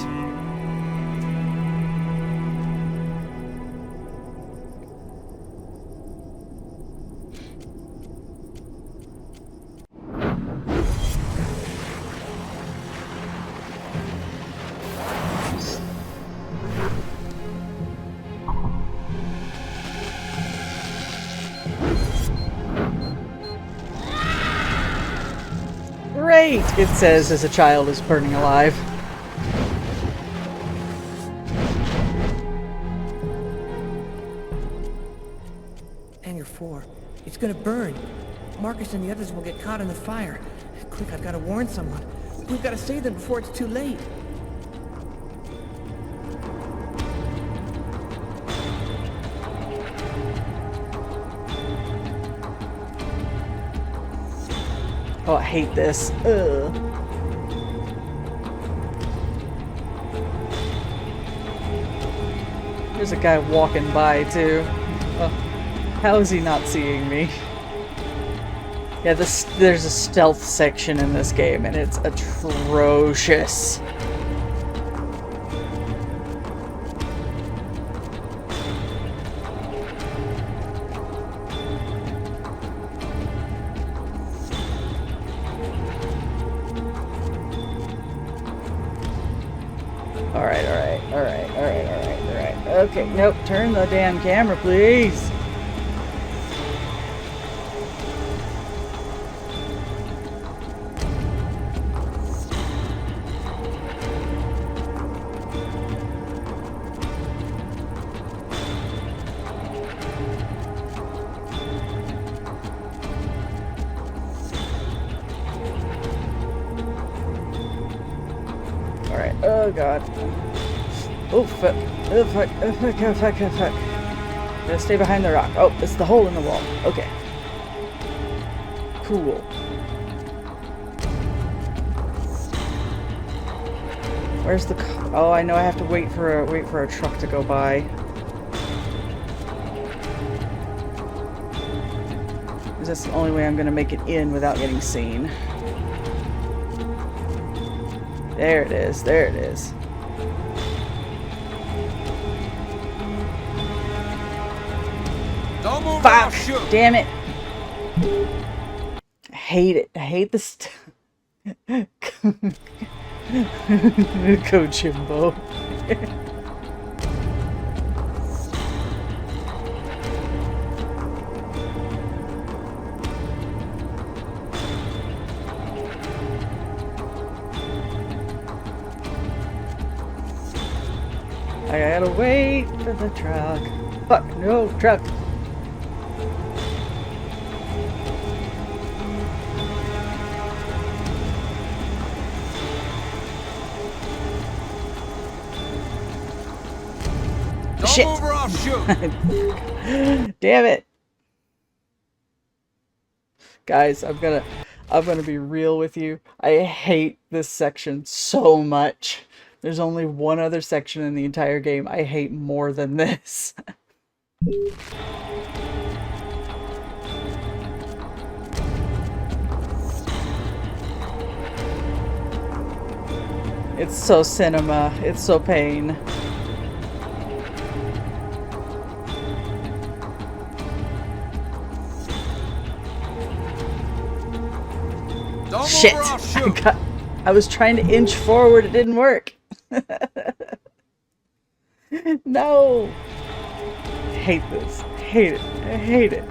Great, it says as a child is burning alive. Hangar 4. It's gonna burn. Marcus and the others will get caught in the fire. Quick, I've gotta warn someone. We've gotta save them before it's too late. Oh, I hate this. Ugh. There's a guy walking by, too. Oh, how is he not seeing me? Yeah, there's a stealth section in this game, and it's atrocious. Alright. Okay, nope, turn the damn camera, please. Alright, oh god. Oh fuck, oh fuck, oh fuck, oh fuck, oh fuck. Gotta stay behind the rock. Oh, it's the hole in the wall. Okay. Cool. Where's the... Oh, I know I have to wait for a truck to go by. Because that's the only way I'm gonna make it in without getting seen. There it is, there it is. Don't move. Fuck! Shoot. Damn it! I hate it. I hate this. Go Jimbo. I gotta wait for the truck. Fuck, no truck. Don't Shit. move or I'll shoot. Damn it. Guys, I'm gonna be real with you. I hate this section so much. There's only one other section in the entire game I hate more than this. It's so cinema. It's so pain. Don't Shit! move or I'll shoot. I was trying to inch forward. It didn't work. No! Hate this. Hate it. I hate it.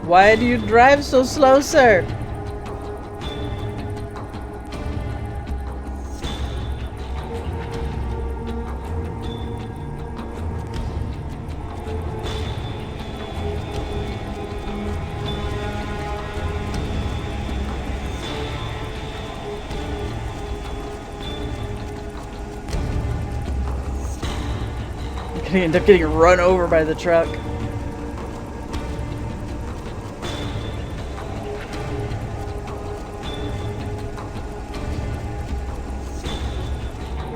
Why do you drive so slow, sir? I'm gonna end up getting run over by the truck.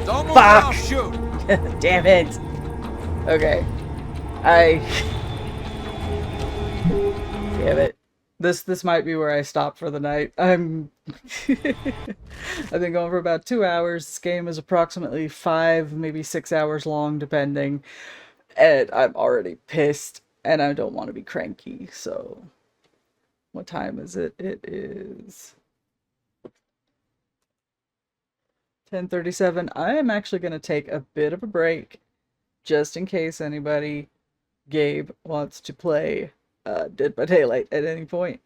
Don't move or Fuck! I'll shoot. Damn it. Okay. Damn it. This might be where I stop for the night. I've been going for about 2 hours. This game is approximately 5, maybe 6 hours long, depending. And I'm already pissed, and I don't want to be cranky, so... What time is it? It is... 10:37. I am actually going to take a bit of a break, just in case anybody, Gabe, wants to play Dead by Daylight at any point.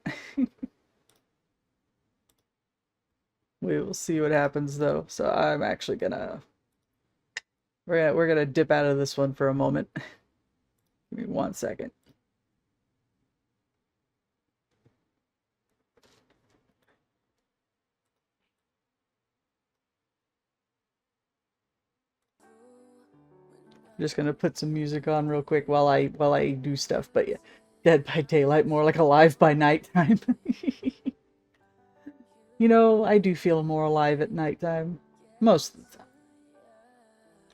We will see what happens, though. So I'm actually gonna... We're gonna dip out of this one for a moment. Give me 1 second. Just gonna put some music on real quick while I do stuff. But yeah, Dead by Daylight, more like alive by nighttime. You know, I do feel more alive at nighttime most of the time.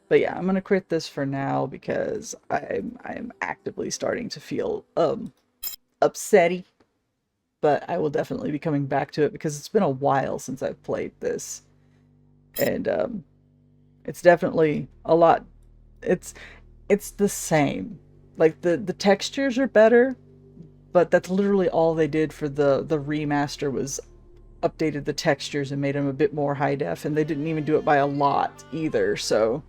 But yeah, I'm gonna quit this for now because I'm actively starting to feel upsetty. But I will definitely be coming back to it because it's been a while since I've played this, and it's definitely a lot. It's the same. Like the textures are better, but that's literally all they did for the remaster was updated the textures and made them a bit more high def, and they didn't even do it by a lot either. So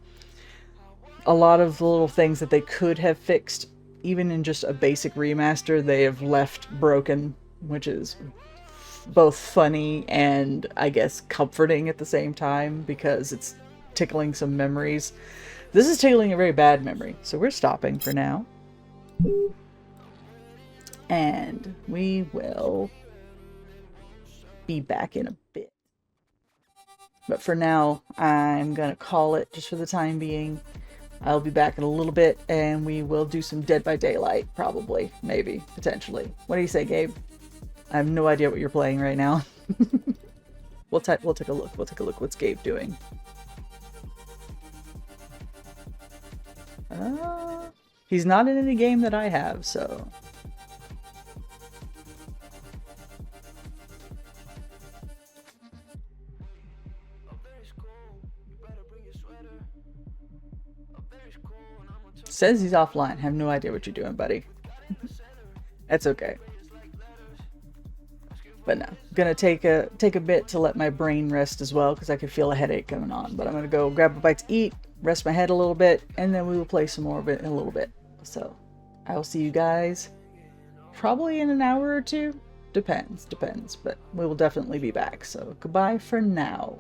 a lot of the little things that they could have fixed, even in just a basic remaster, they have left broken, which is both funny and I guess comforting at the same time because it's tickling some memories. This is tickling a very bad memory, so we're stopping for now. And we will be back in a bit. But for now, I'm gonna call it just for the time being. I'll be back in a little bit, and we will do some Dead by Daylight, probably, maybe, potentially. What do you say, Gabe? I have no idea what you're playing right now. We'll take a look. We'll take a look. What's Gabe doing? He's not in any game that I have, so... Says he's offline. Have no idea what you're doing, buddy. That's okay. But no, I'm gonna take a bit to let my brain rest as well because I could feel a headache coming on. But I'm gonna go grab a bite to eat, rest my head a little bit, and then we will play some more of it in a little bit. So I will see you guys probably in an hour or two. Depends, but we will definitely be back. So goodbye for now.